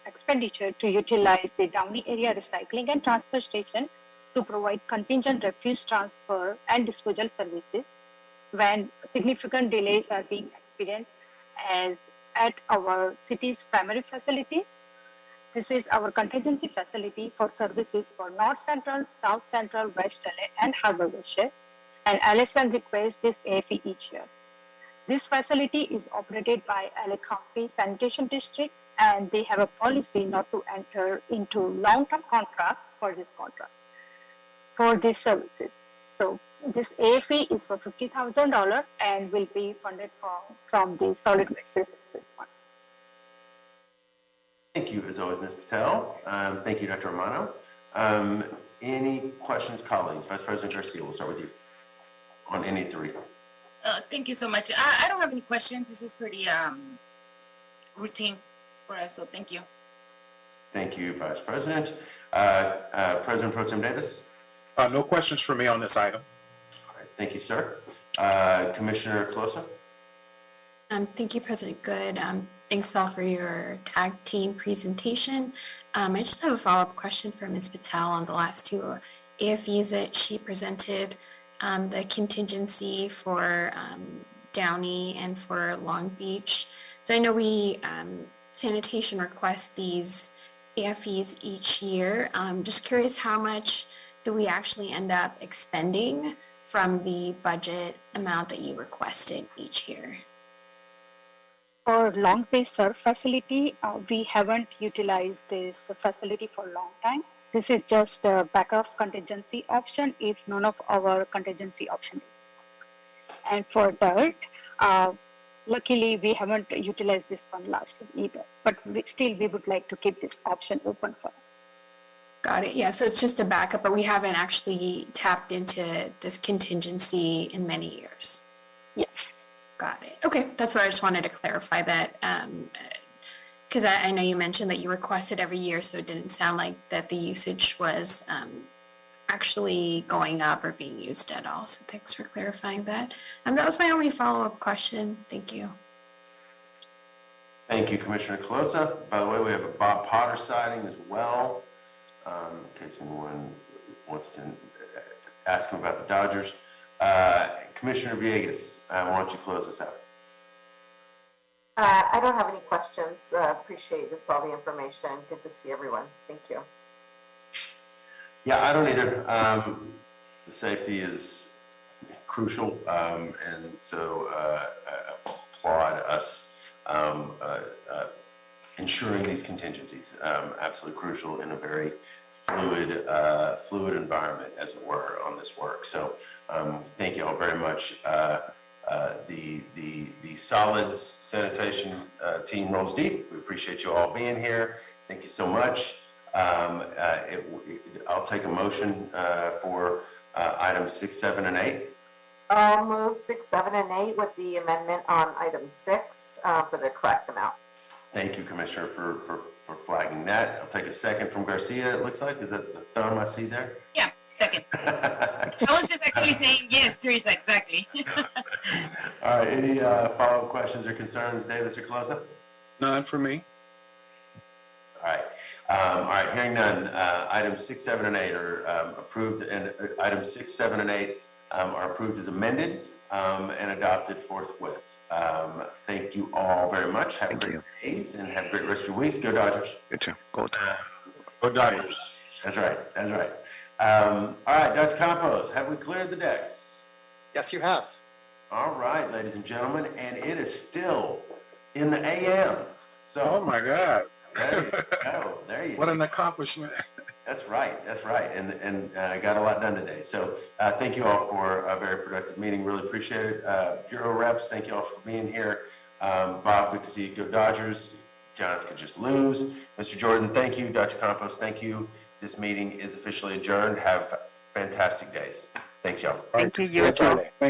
expenditure to utilize the Downey Area Recycling and Transfer Station to provide contingent refuse transfer and disposal services when significant delays are being experienced as at our city's primary facility. This is our contingency facility for services for North Central, South Central, West LA, and Harbor West, and LSN requests this AFE each year. This facility is operated by LA County Sanitation District, and they have a policy not to enter into long-term contract for this contract for these services. So this AFE is for $50,000 and will be funded from the Solid Waste Resources Fund. Thank you, as always, Ms. Patel. Thank you, Dr. Romano. Any questions, colleagues? Vice President Garcia, we'll start with you on any 3. Thank you so much. I don't have any questions. This is pretty routine for us, so thank you. Thank you, Vice President. President Pro Tem Davis? No questions for me on this item. All right, thank you, sir. Commissioner Closa? Thank you, President Good. Thanks all for your tag team presentation. I just have a follow-up question for Ms. Patel on the last 2 AFEs that she presented, the contingency for Downey and for Long Beach. So I know we, sanitation requests these AFEs each year. Just curious, how much do we actually end up expending from the budget amount that you requested each year? For Long Beach Surf Facility, we haven't utilized this facility for a long time. This is just a backup contingency option if none of our contingency options. And for dirt, luckily we haven't utilized this one last year either, but we would like to keep this option open for us. Got it. Yeah, so it's just a backup, but we haven't actually tapped into this contingency in many years. Yes. Got it. Okay, that's what I just wanted to clarify that, because I know you mentioned that you request it every year, so it didn't sound like that the usage was actually going up or being used at all. So thanks for clarifying that. That was my only follow-up question. Thank you. Thank you, Commissioner Closa. By the way, we have a Bob Potter sighting as well, in case anyone wants to ask him about the Dodgers. Commissioner Villegas, why don't you close us out? I don't have any questions. Appreciate just all the information. Good to see everyone. Thank you. Yeah, I don't either. The safety is crucial, and so I applaud us ensuring these contingencies. Absolutely crucial in a very fluid environment, as it were, on this work. So thank you all very much. The solids sanitation team rolls deep. We appreciate you all being here. Thank you so much. I'll take a motion for items 6, 7, and 8. I'll move 6, 7, and 8 with the amendment on item 6 for the correct amount. Thank you, Commissioner, for flagging that. I'll take a second from Garcia, it looks like. Is that the thumb I see there? Yeah, Second. I was just actually saying yes, Teresa, exactly. All right, any follow-up questions or concerns, Davis or Colosa? None for me. All right, hearing none, items 6, 7, and 8 are approved, and items 6, 7, and 8 are approved as amended and adopted forthwith. Thank you all very much. Have great days and have a great rest of your weeks. Go Dodgers. You too. Go Dodgers. That's right. All right, Dr. Campos, have we cleared the decks? Yes, you have. All right, ladies and gentlemen, and it is still in the AM. So, oh my God. There you go. There you What go. an accomplishment. That's right. And got a lot done today. So thank you all for a very productive meeting. Really appreciate it. Bureau reps, thank you all for being here. Bob, good to see you. Go Dodgers. Giants could just lose. Mr. Jordan, thank you. Dr. Campos, thank you. This meeting is officially adjourned. Have fantastic days. Thanks, y'all. Thank you. You too.